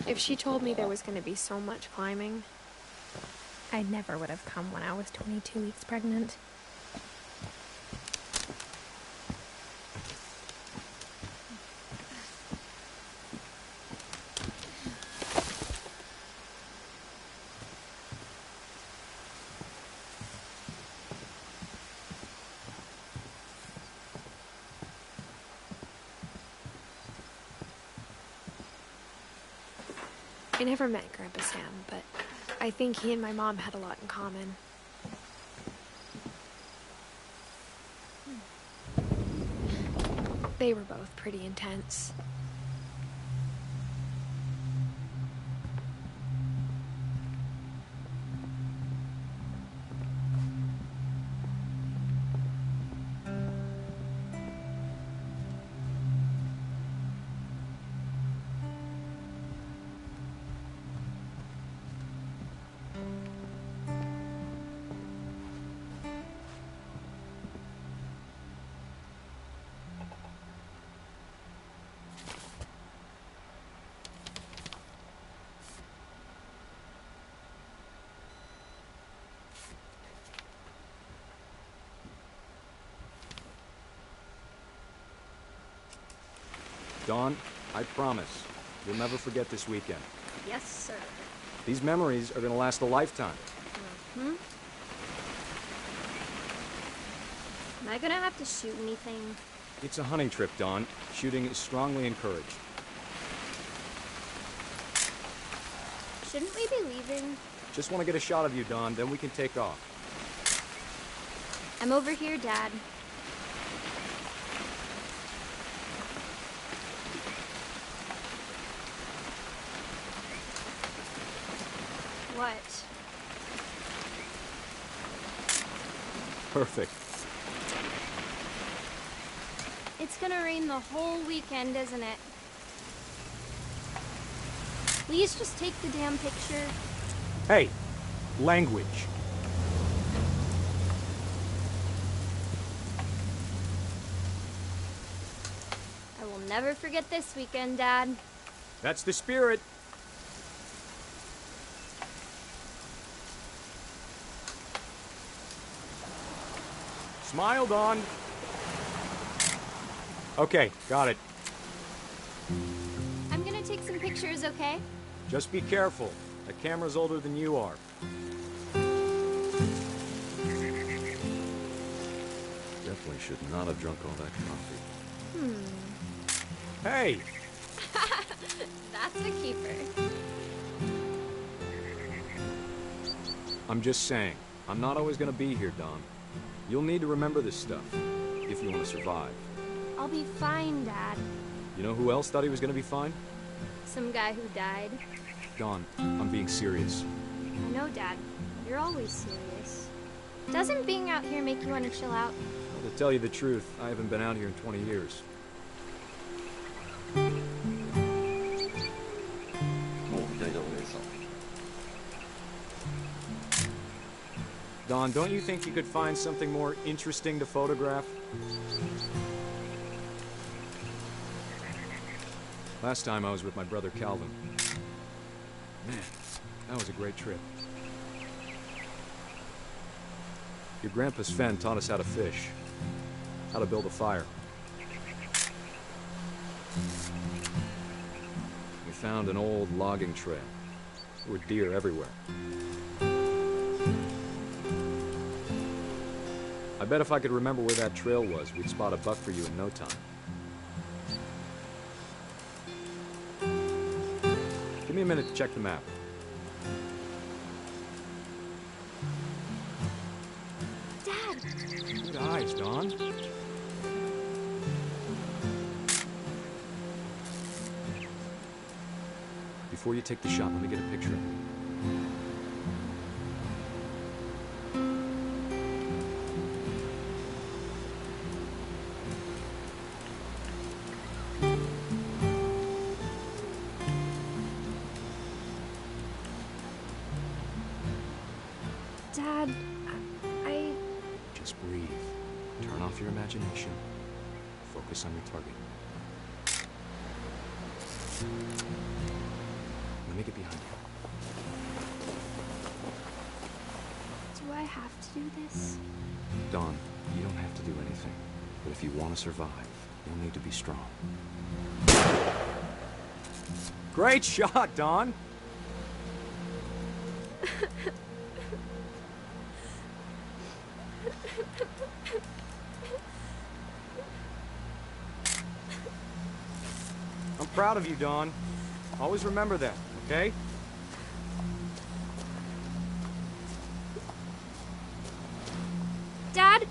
if she told me there was going to be so much climbing, I never would have come when I was 22 weeks pregnant. I never met Grandpa Sam, but I think he and my mom had a lot in common. They were both pretty intense. Dawn, I promise, you'll never forget this weekend. Yes, sir. These memories are gonna last a lifetime. Hmm? Am I gonna have to shoot anything? It's a hunting trip, Dawn. Shooting is strongly encouraged. Shouldn't we be leaving? Just want to get a shot of you, Dawn, then we can take off. I'm over here, Dad. What? Perfect. It's gonna rain the whole weekend, isn't it? Please just take the damn picture. Hey, language. I will never forget this weekend, Dad. That's the spirit. Smile, Dawn. Okay, got it. I'm gonna take some pictures, okay? Just be careful. The camera's older than you are. Definitely should not have drunk all that coffee. Hey! That's a keeper. I'm just saying, I'm not always gonna be here, Dawn. You'll need to remember this stuff, if you want to survive. I'll be fine, Dad. You know who else thought he was gonna be fine? Some guy who died. Dawn, I'm being serious. I know, Dad. You're always serious. Doesn't being out here make you want to chill out? Well, to tell you the truth, I haven't been out here in 20 years. Dawn, don't you think you could find something more interesting to photograph? Last time I was with my brother Calvin. Man, that was a great trip. Your grandpa Sven taught us how to fish, how to build a fire. We found an old logging trail. There were deer everywhere. I bet if I could remember where that trail was, we'd spot a buck for you in no time. Give me a minute to check the map. Dad! Good eyes, Dawn. Before you take the shot, let me get a picture of it. Dad, I... Just breathe. Turn off your imagination. Focus on your target. Let me get behind you. Do I have to do this? Dawn, you don't have to do anything. But if you want to survive, you'll need to be strong. Great shot, Dawn! I'm proud of you, Dawn. Always remember that, okay? Dad,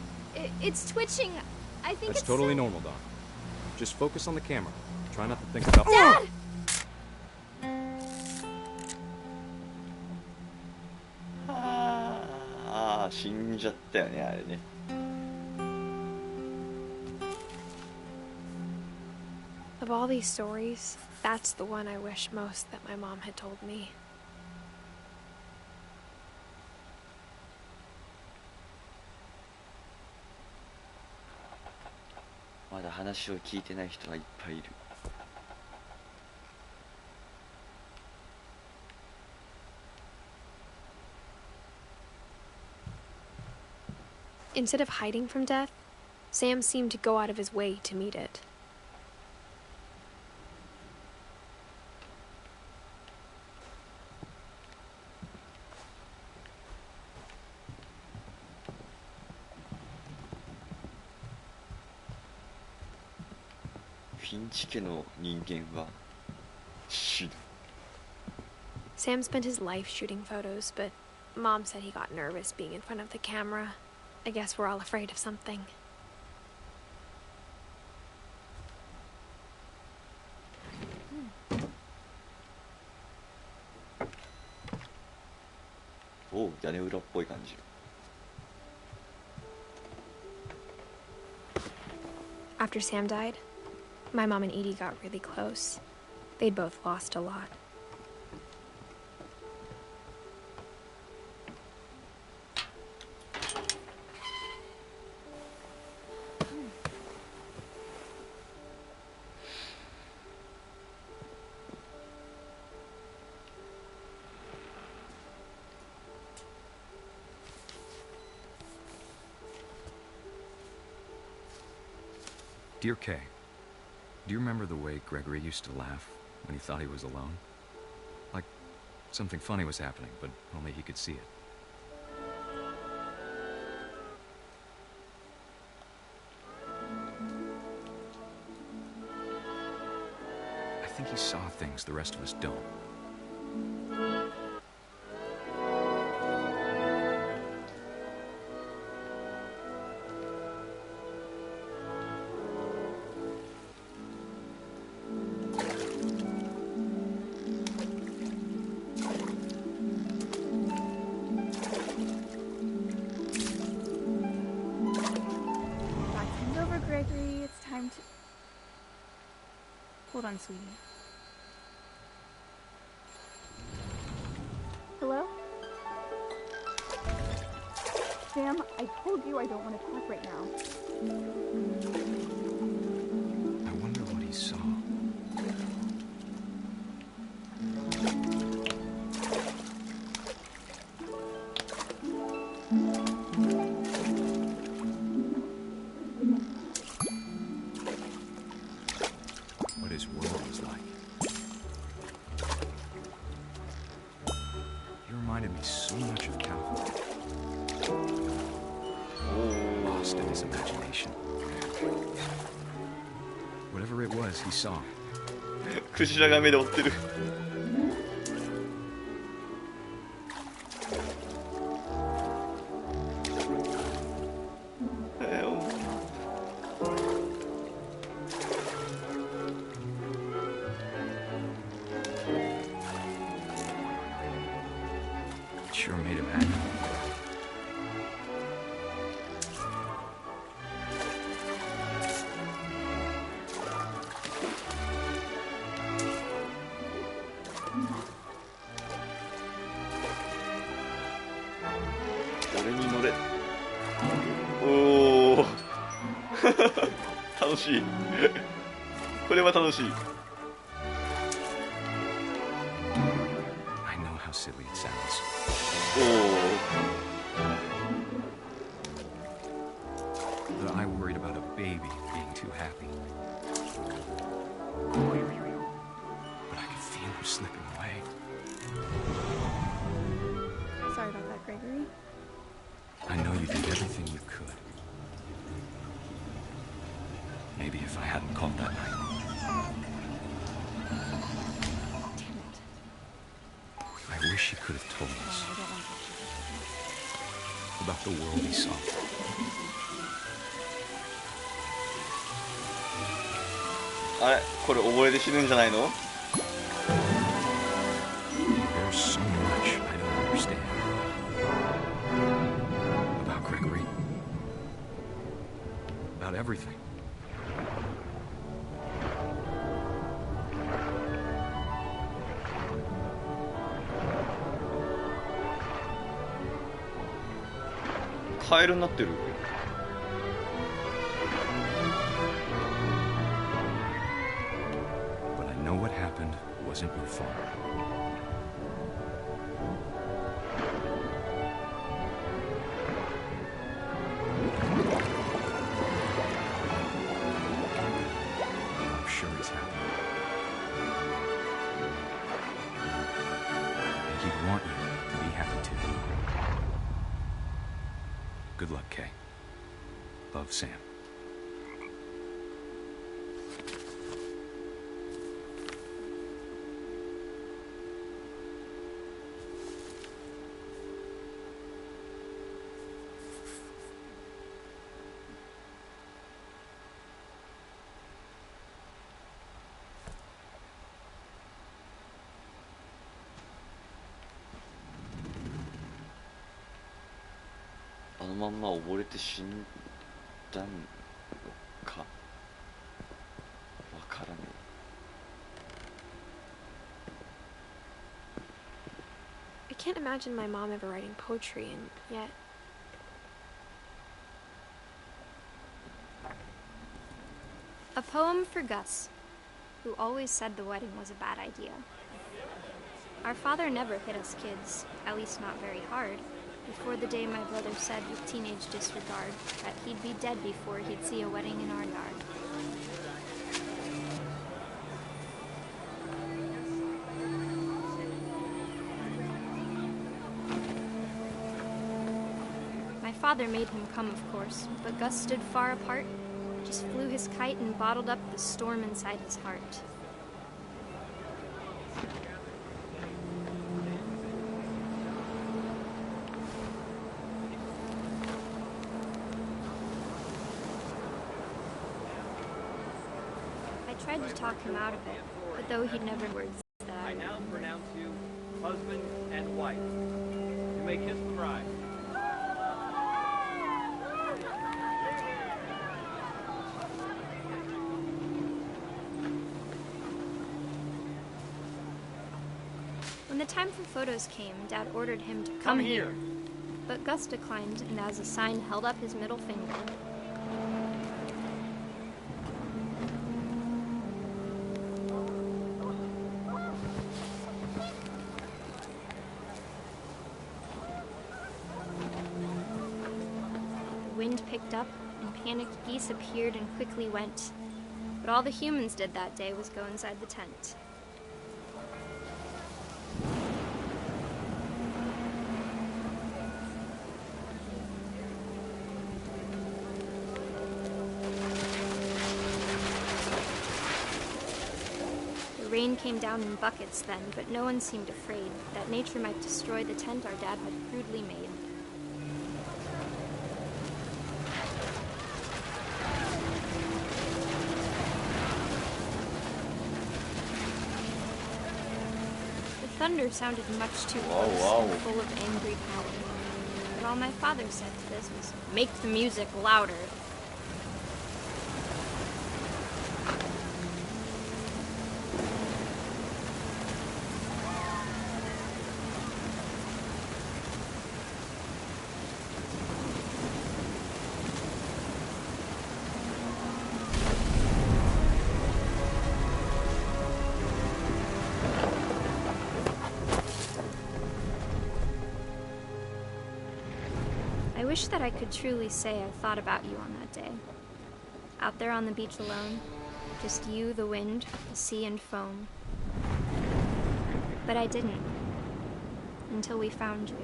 it's twitching. I think That's it's totally so... normal, Dawn. Just focus on the camera. Try not to think about... Dad!死んじゃったよね、あれね。Of all these stories, that's the one I wish most that my mom had told me. まだ話を聞いてない人はいっぱいいる。Instead of hiding from death, Sam seemed to go out of his way to meet it. F'inch家の人間は死ぬ。 Sam spent his life shooting photos, but Mom said he got nervous being in front of the camera. I guess we're all afraid of something. Oh, 屋根裏っぽい感じ。After Sam died, my mom and Edie got really close. They'd both lost a lot. Dear Kay, do you remember the way Gregory used to laugh when he thought he was alone? Like something funny was happening, but only he could see it. I think he saw things the rest of us don't. Gregory, it's time to... Hold on, sweetie. Hello? Sam, I told you I don't want to talk right now. I wonder what he saw. What his world was like. He reminded me so much of Calvin. Lost in his imagination. Whatever it was, he saw. クジラが目で追ってる。sure made him happy. Oh. 楽しい。これは楽しい。I know how silly it sounds. But I worried about a baby being too happy. But I could feel him slipping away. Sorry about that, Gregory. I know you did everything you could. Maybe if I hadn't called that night. Damn it. I wish he could have told us I don't like it. about the world he saw. Ah, これ溺れて死ぬんじゃないの? There's so much I don't understand about Gregory, about everything. Kaeru になってる。But I know what happened wasn't your fault. I'm sure he's happy. And he'd want you to be happy too. Good luck, Kay. Love, Sam. あのまんま溺れて死んだんかわからねI can't imagine my mom ever writing poetry, and yet... A poem for Gus, who always said the wedding was a bad idea. Our father never hit us kids, at least not very hard, before the day my brother said with teenage disregard that he'd be dead before he'd see a wedding in our yard. My father made him come, of course, but Gus stood far apart, just flew his kite and bottled up the storm inside his heart. I tried to talk him out of it, but though he'd never words that I now pronounce you husband and wife. You may kiss the bride. When the time for photos came, Dad ordered him to come here. But Gus declined, and as a sign held up his middle finger. The wind picked up, and panicked geese appeared and quickly went. But all the humans did that day was go inside the tent. The rain came down in buckets then, but no one seemed afraid that nature might destroy the tent our dad had crudely made. The thunder sounded much too Wow, close wow. and full of angry power. But all my father said to this was, make the music louder. I wish that I could truly say I thought about you on that day. Out there on the beach alone, just you, the wind, the sea, and foam. But I didn't. Until we found you.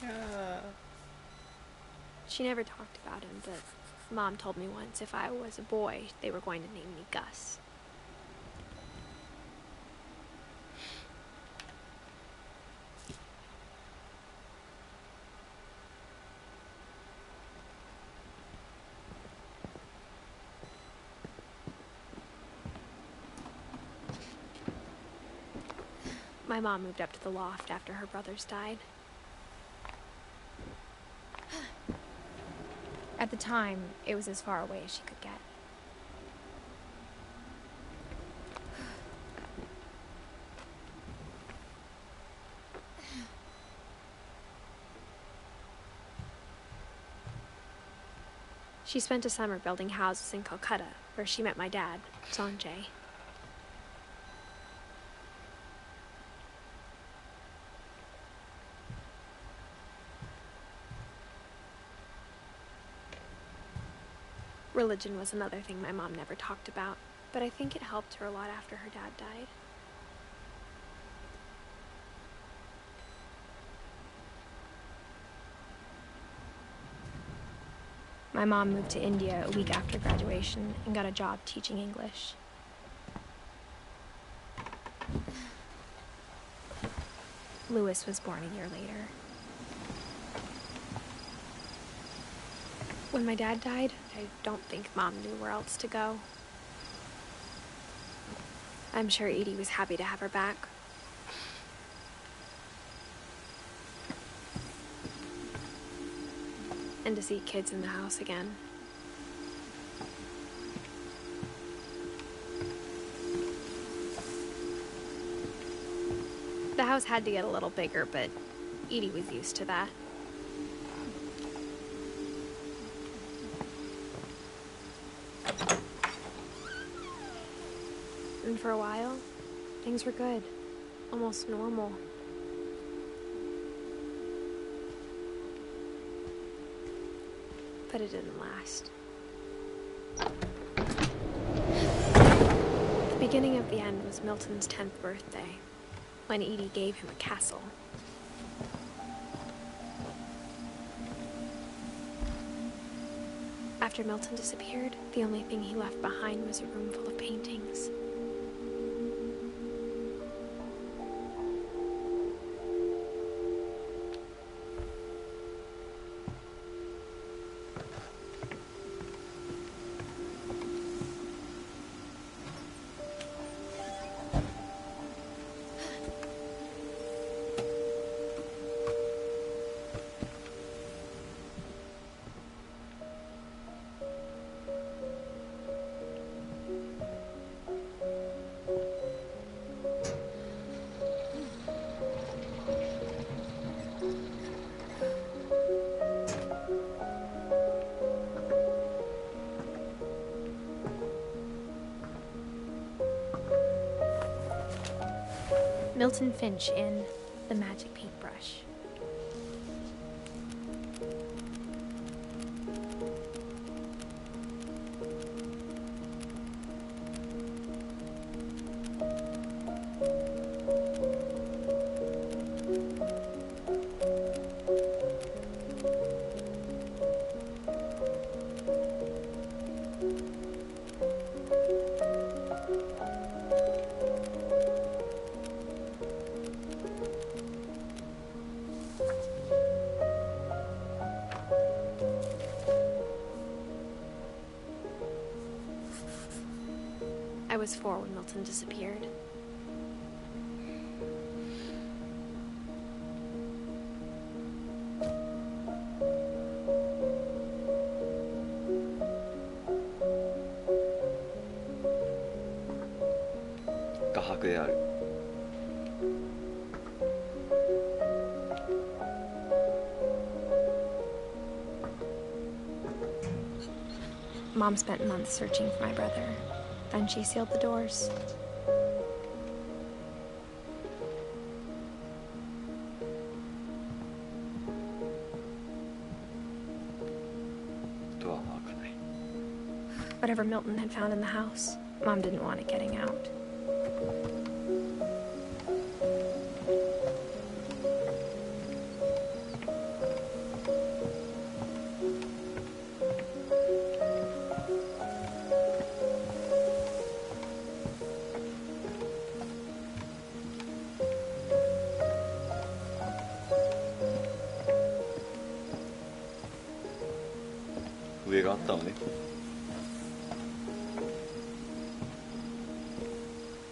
Yeah. She never talked about him, but Mom told me once if I was a boy, they were going to name me Gus. My mom moved up to the loft after her brothers died. At the time, it was as far away as she could get. She spent a summer building houses in Calcutta, where she met my dad, Sanjay. Religion was another thing my mom never talked about, but I think it helped her a lot after her dad died. My mom moved to India a week after graduation and got a job teaching English. Louis was born a year later. When my dad died, I don't think Mom knew where else to go. I'm sure Edie was happy to have her back. And to see kids in the house again. The house had to get a little bigger, but Edie was used to that. And for a while, things were good. Almost normal. But it didn't last. The beginning of the end was Milton's 10th birthday, when Edie gave him a castle. After Milton disappeared, the only thing he left behind was a room full of paintings. Milton Finch in The Magic Paintbrush. I was 4 when Milton disappeared. Mom spent months searching for my brother. Then she sealed the doors. Whatever Milton had found in the house, Mom didn't want it getting out.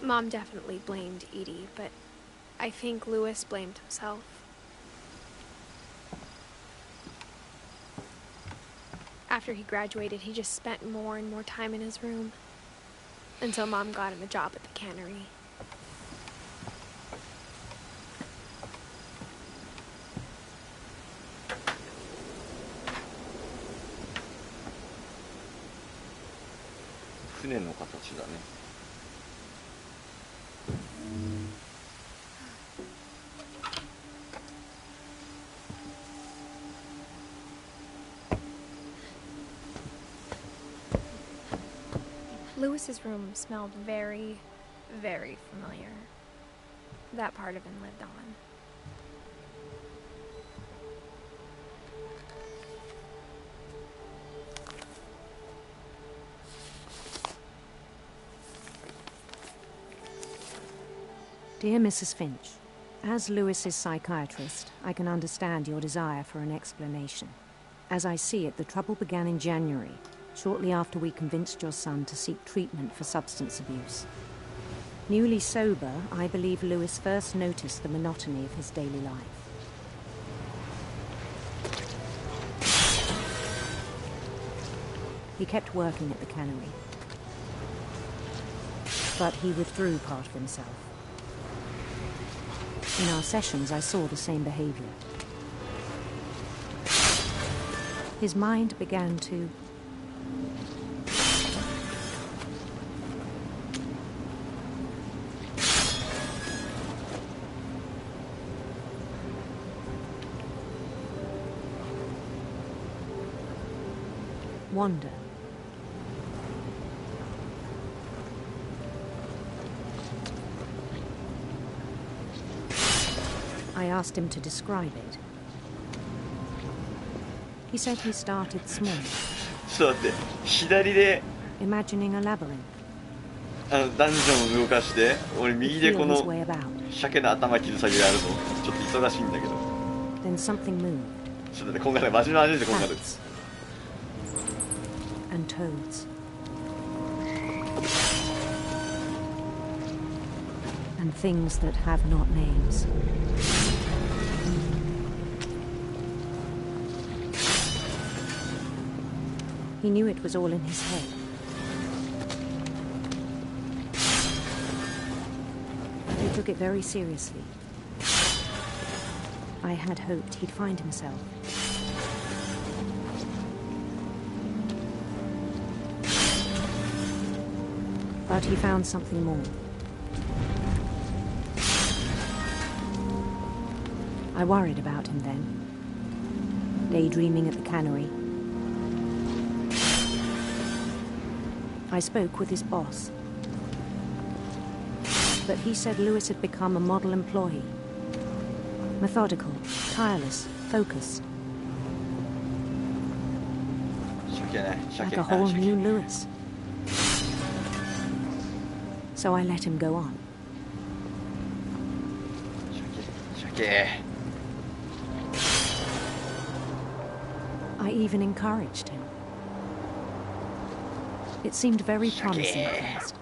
Mom definitely blamed Edie, but I think Louis blamed himself. After he graduated, he just spent more and more time in his room, until Mom got him a job at the cannery. Louis's room smelled very, very familiar. That part of him lived on. Dear Mrs. Finch, as Louis's psychiatrist, I can understand your desire for an explanation. As I see it, the trouble began in January, shortly after we convinced your son to seek treatment for substance abuse. Newly sober, I believe Louis first noticed the monotony of his daily life. He kept working at the cannery, but he withdrew part of himself. In our sessions, I saw the same behavior. His mind began to wander. I asked him to describe it. He said he started small. ちょっと待って、左で Imagining a labyrinth. ダンジョンを動かして、俺右でこの鮭の頭切る作業やるのちょっと忙しいんだけど。Then something moved. ちょっと待って、こんがらマジの味でこんがら。And toads. And things that have not names. He knew it was all in his head. He took it very seriously. I had hoped he'd find himself. But he found something more. I worried about him then, daydreaming at the cannery. I spoke with his boss, but he said Louis had become a model employee. Methodical, tireless, focused. Like a whole new Louis. So I let him go on. I even encouraged him. It seemed very promising at first.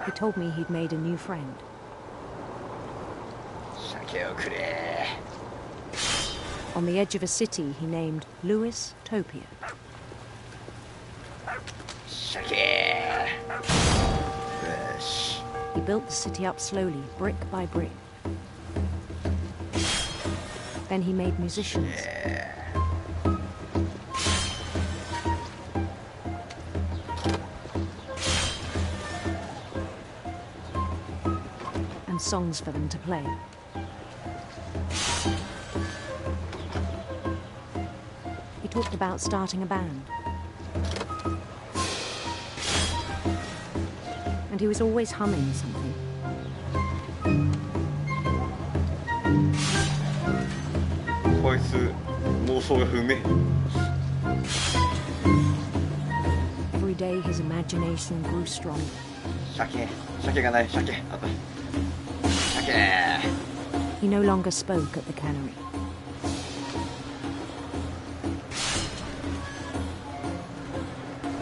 He told me he'd made a new friend. 鮭をくれ。 On the edge of a city he named Louis Topia. 鮭。よし。 He built the city up slowly, brick by brick. Then he made musicians. And songs for them to play. He talked about starting a band. And he was always humming something. Every day his imagination grew stronger. 鮭がない。鮭。あった。鮭。 He no longer spoke at the cannery.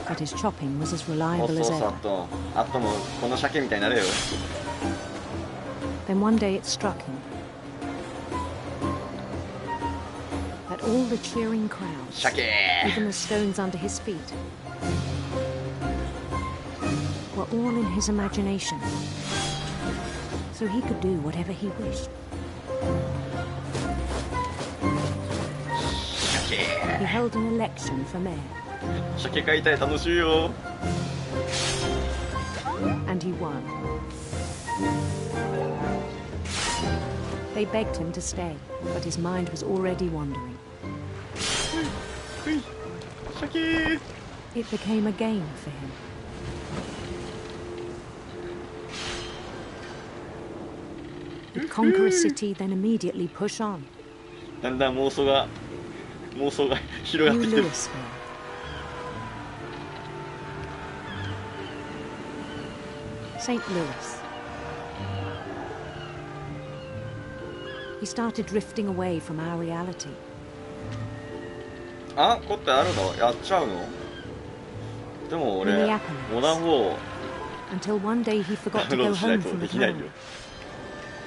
But his chopping was as reliable as ever. あともこの鮭みたいになれよ。 Then one day it struck him that all the cheering crowds, 鮭。 even the stones under his feet, were all in his imagination. So he could do whatever he wished. He held an election for mayor. 鮭買いたい。楽しいよ。 And he won. They begged him to stay, but his mind was already wandering. It became a game for him. He'd conquer a city, then immediately push on. だんだん妄想が広がってきてる。 New Louisville. St. Louis. He started drifting away from our reality. あ、こってあるの？やっちゃうの？でも俺、モダン4 Until one day he forgot to ロー go ドしない home と from で the きないよ。town.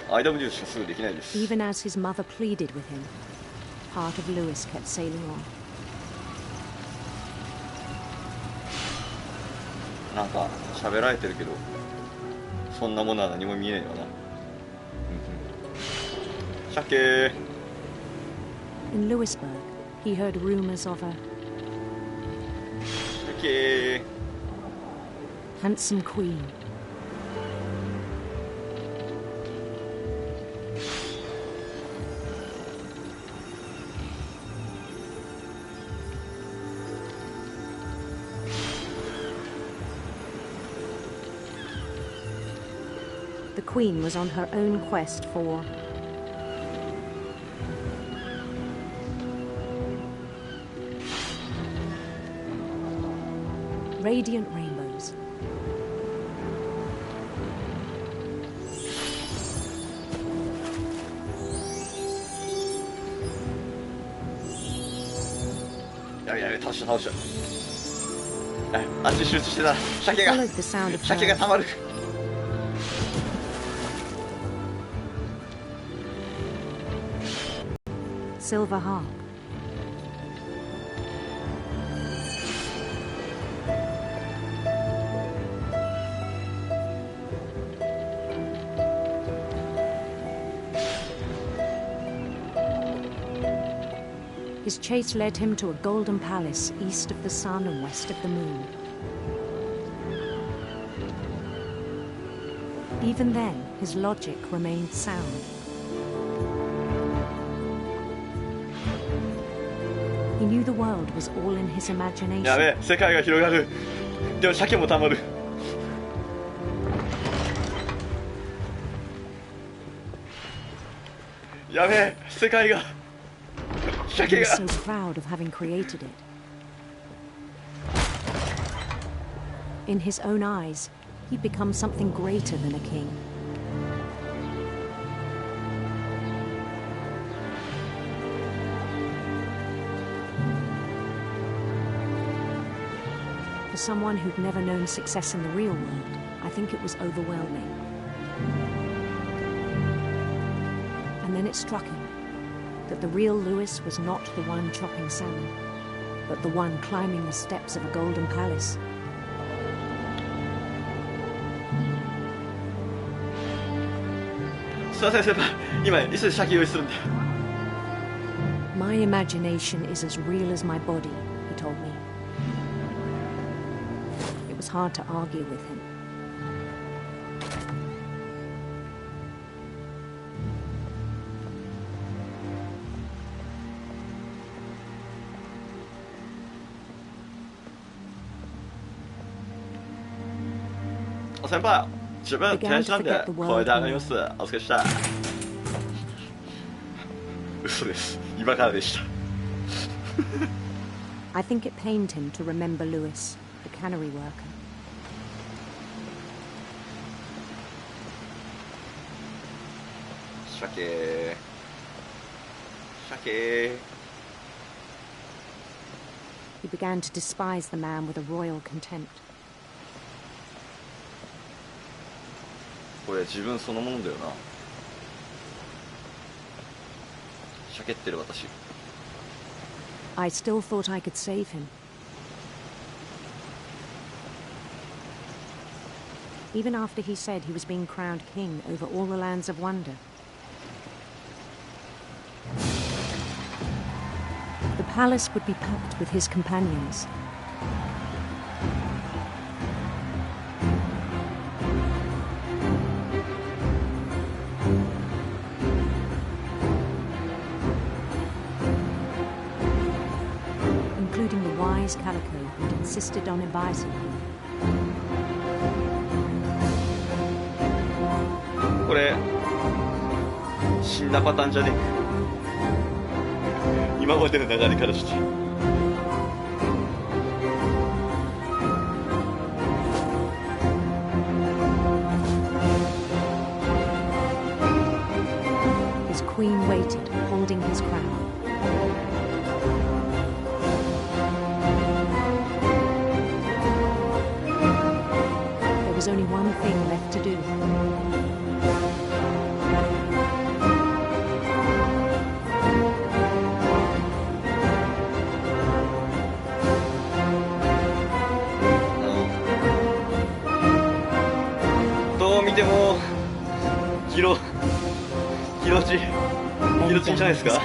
IW しかすぐできないです。 Even as his mother pleaded with him, part of Louis kept sailing on. なんか喋られてるけど、そんなものは何も見えないよな。鮭。 In Louisburg, he heard rumors of a 鮭。 handsome queen. The queen was on her own quest for radiant rainbows.やべ、倒した。あっち集中してた。鮭 Followed the sound of がたまる。 silver harp. His chase led him to a golden palace east of the sun and west of the moon. Even then, his logic remained sound. He knew the world was all in his imagination. やべ、世界が広がる。でも鮭もたまる。やべ、世界が。 He was so proud of having created it. In his own eyes, he'd become something greater than a king. For someone who'd never known success in the real world, I think it was overwhelming. And then it struck him that the real Lewis was not the one chopping salmon, but the one climbing the steps of a golden palace. My imagination is as real as my body, he told me. It was hard to argue with him. I think it pained him to remember Lewis, the cannery worker. He began to despise the man with a royal contempt. これ自分そのものだよな。鮭ってる私。I still thought I could save him. Even after he said he was being crowned king over all the lands of wonder. The palace would be packed with his companions. Including the wise Calico who'd insisted on advising him. これ死んだパターンじゃねえ。今までの流れからして。His queen waited, holding his crown. There was only one thing left to do. Hirochi じゃないですか。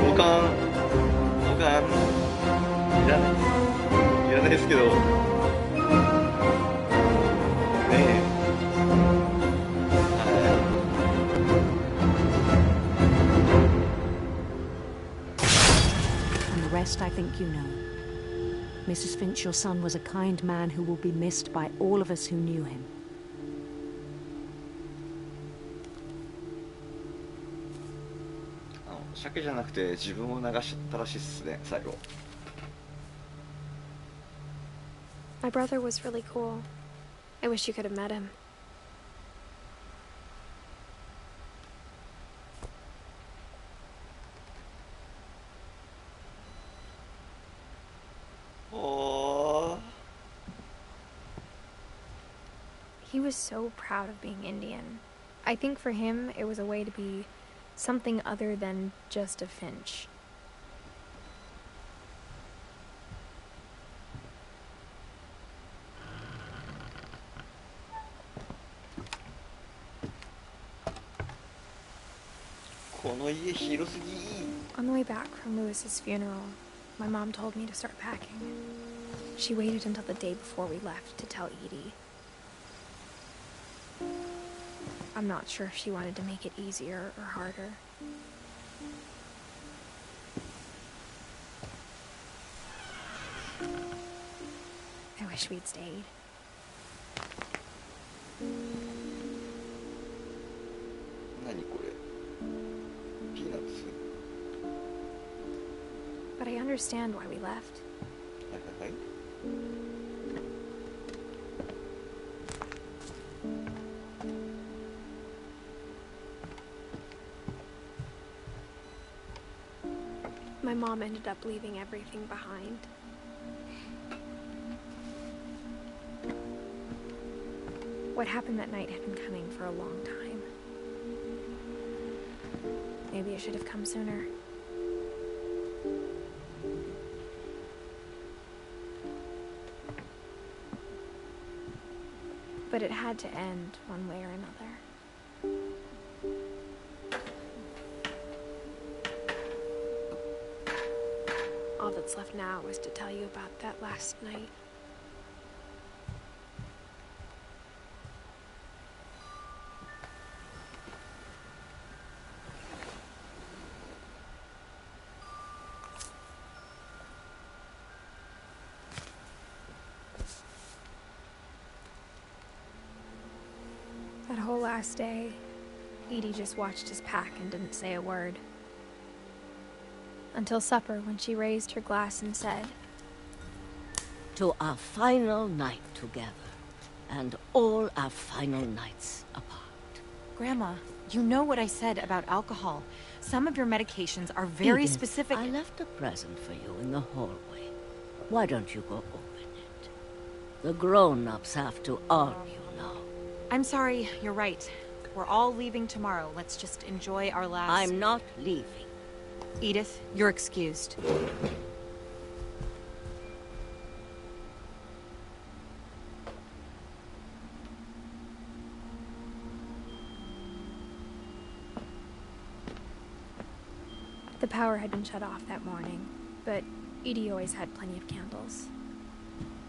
五感いらないですけどねえ。And the rest I think you know. Mrs. Finch, your son was a kind man who will be missed by all of us who knew him.鮭じゃなくて自分を流しちゃったらしいっすね、最後。My brother was really cool. I wish you could have met him. He was so proud of being Indian. I think for him it was a way to be something other than just a Finch. On the way back from Lewis's funeral, my mom told me to start packing. She waited until the day before we left to tell Edie. I'm not sure if she wanted to make it easier or harder. I wish we'd stayed. But I understand why we left. My mom ended up leaving everything behind. What happened that night had been coming for a long time. Maybe it should have come sooner. But it had to end one way or another. All that's left now was to tell you about that last night. That whole last day, Edie just watched us pack and didn't say a word. Until supper, when she raised her glass and said, "To our final night together, and all our final nights apart." Grandma, you know what I said about alcohol. Some of your medications are very Edith, specific. I left a present for you in the hallway. Why don't you go open it? The grown-ups have to argue now. I'm sorry, you're right. We're all leaving tomorrow. Let's just enjoy our last... I'm not leaving. Edith, you're excused. The power had been shut off that morning, but Edie always had plenty of candles.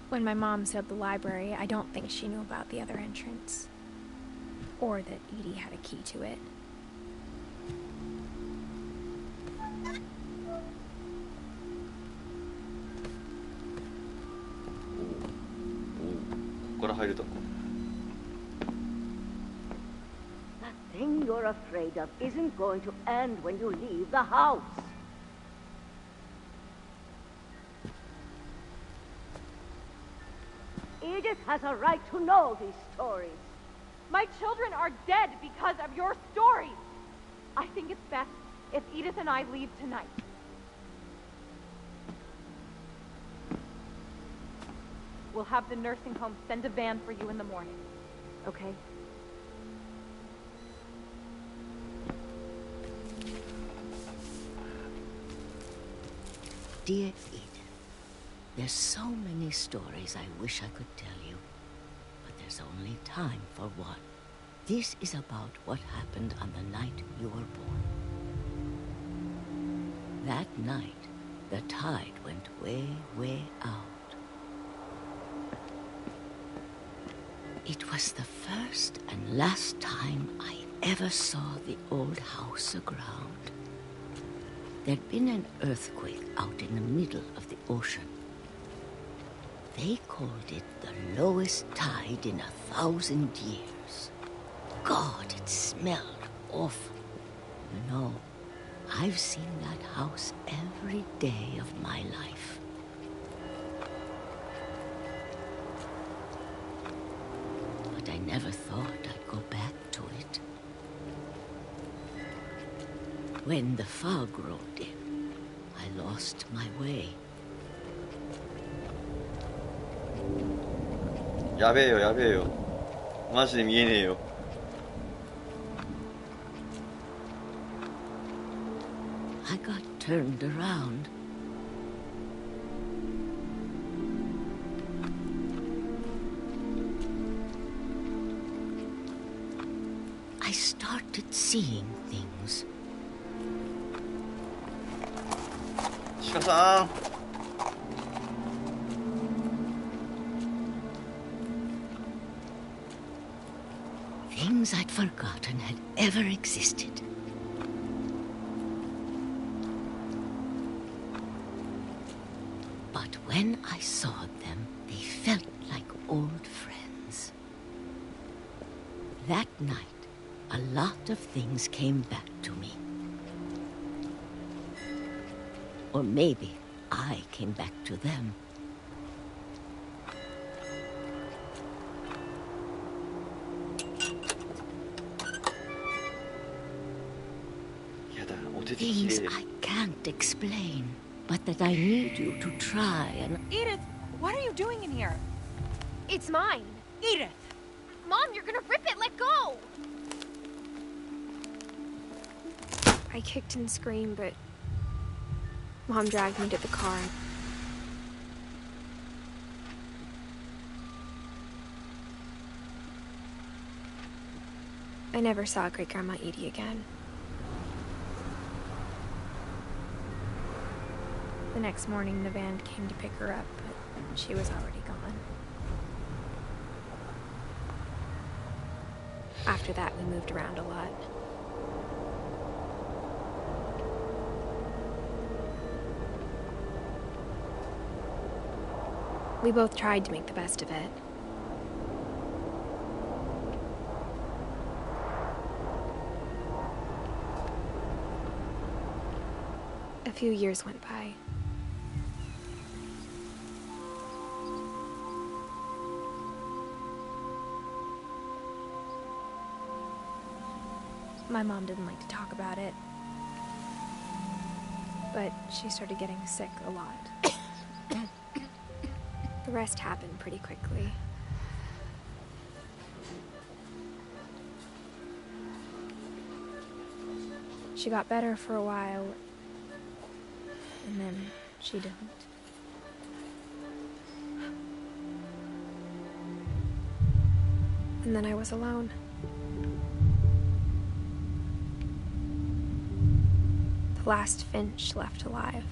When my mom sealed the library, I don't think she knew about the other entrance. Or that Edie had a key to it. That thing you're afraid of isn't going to end when you leave the house. Edith has a right to know these stories. My children are dead because of your stories. I think it's best if Edith and I leave tonight. We'll have the nursing home send a van for you in the morning, okay? Dear Edith, there's so many stories I wish I could tell you, but there's only time for one. This is about what happened on the night you were born. That night, the tide went way, way out. It was the first and last time I ever saw the old house aground. There'd been an earthquake out in the middle of the ocean. They called it the lowest tide in 1,000 years. God, it smelled awful. You know, I've seen that house every day of my life. But I never thought I'd go back to it. When the fog rolled in, I lost my way. やべえよやべえよマジで見えねえよ I got turned around. I started seeing things. 鹿さん Things I'd forgotten had ever existed. But when I saw them, they felt like old friends. That night, a lot of things came back to me. Or maybe I came back to them. things I can't explain, but that I need you to try and... Edith, what are you doing in here? It's mine. Edith! Mom, you're gonna rip it! Let go! I kicked and screamed, but Mom dragged me to the car. I never saw Great-Grandma Edie again. The next morning, the van came to pick her up, but she was already gone. After that, we moved around a lot. We both tried to make the best of it. A few years went by. My mom didn't like to talk about it, but she started getting sick a lot. The rest happened pretty quickly. She got better for a while, and then she didn't. And then I was alone. The last Finch left alive.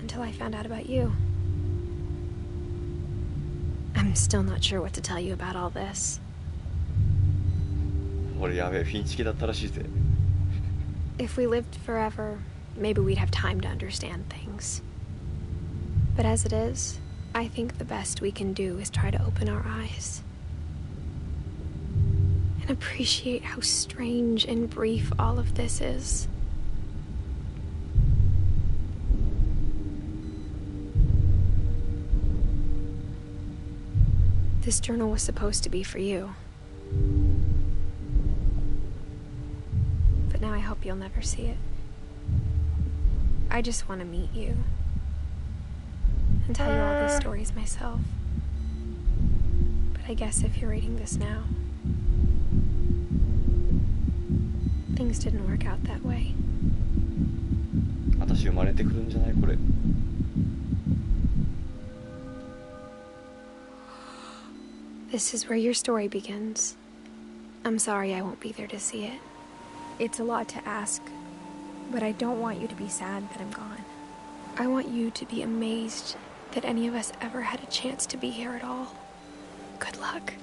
Until I found out about you. I'm still not sure what to tell you about all this. 俺やべえ、フィンチ家だったらしいぜ。 If we lived forever, maybe we'd have time to understand things. But as it is, I think the best we can do is try to open our eyes. And appreciate how strange and brief all of this is. This journal was supposed to be for you. But now I hope you'll never see it. I just want to meet you. And tell you all these stories myself. But I guess if you're reading this now, things didn't work out that way. 私生まれてくるんじゃないこれ。This is where your story begins. I'm sorry I won't be there to see it. It's a lot to ask, but I don't want you to be sad that I'm gone. I want you to be amazed that any of us ever had a chance to be here at all. Good luck.2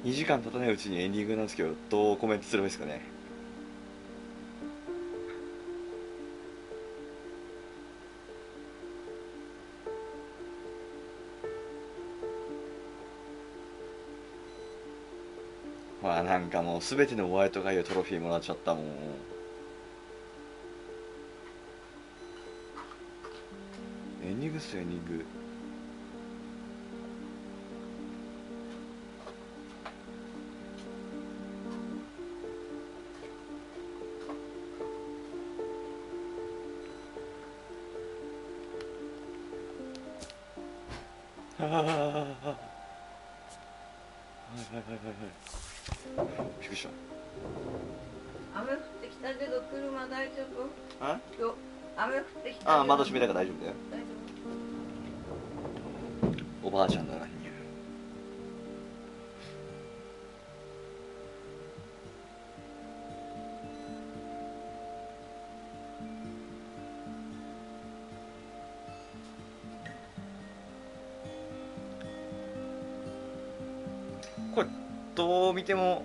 時間経たないうちにエンディングなんですけど、どうコメントすればいいですかね。ほら、なんかもう全てのホワイトガイをトロフィーもらっちゃったもん。エンディングっすよ、エンディング。はいはいはいはいはい。びっくりした。雨降ってきたけど車大丈夫？あ？雨降ってきたけど。ああ、窓閉めたから大丈夫だよ。大丈夫。おばあちゃんだな。どう見ても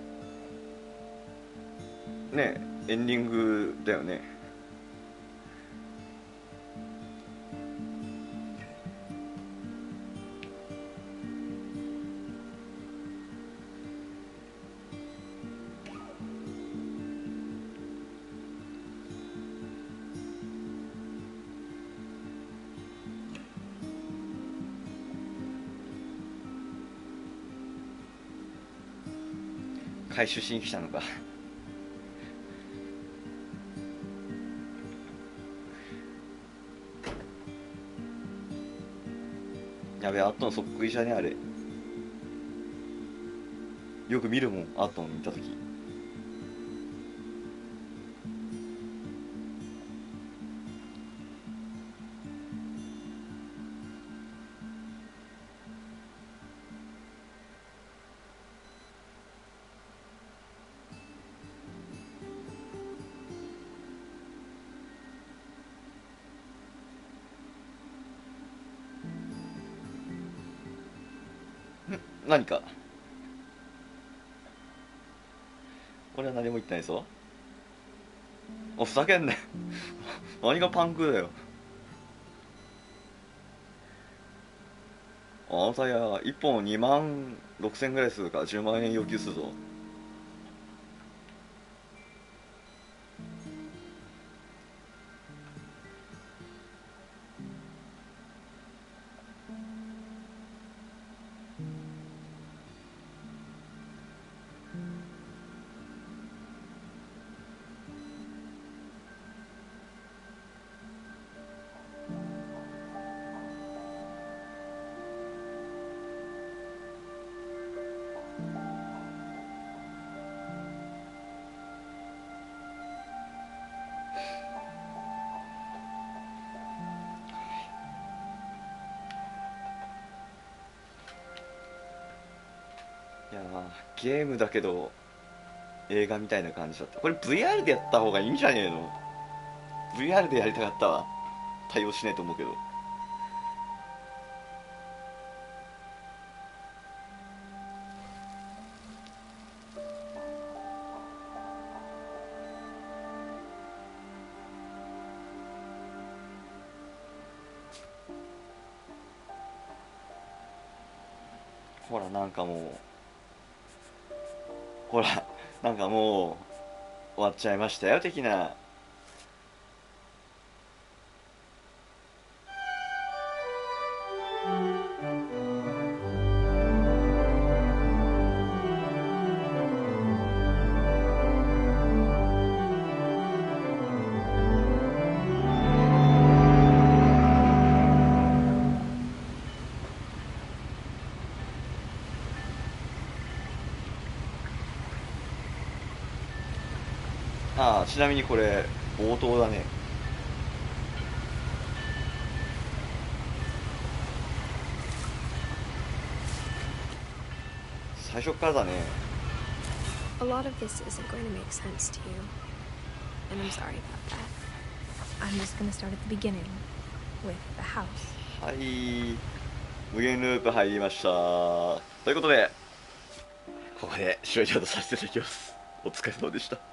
ねエンディングだよね。回収しに来たのか。やべえ、アットンそっくりじゃねあれ。よく見るもん、アットン見たとき。何か俺は何も言ってないぞ。おふざけんなよ何がパンクだよ。あのタイヤ1本2万6000ぐらいするから10万円要求するぞ。いやー、ゲームだけど映画みたいな感じだった。これ VR でやった方がいいんじゃねえの？ VR でやりたかったわ。対応しないと思うけど。ほらなんかもうほらなんかもう終わっちゃいましたよ的な。ああ、ちなみにこれ冒頭だね。最初からだね。A lot of this isn't going to make sense to you, and I'm sorry about that. I'm just going to start at the beginning with the house. はい、無限ループ入りました。ということでここで終了とさせていただきます。お疲れ様でした。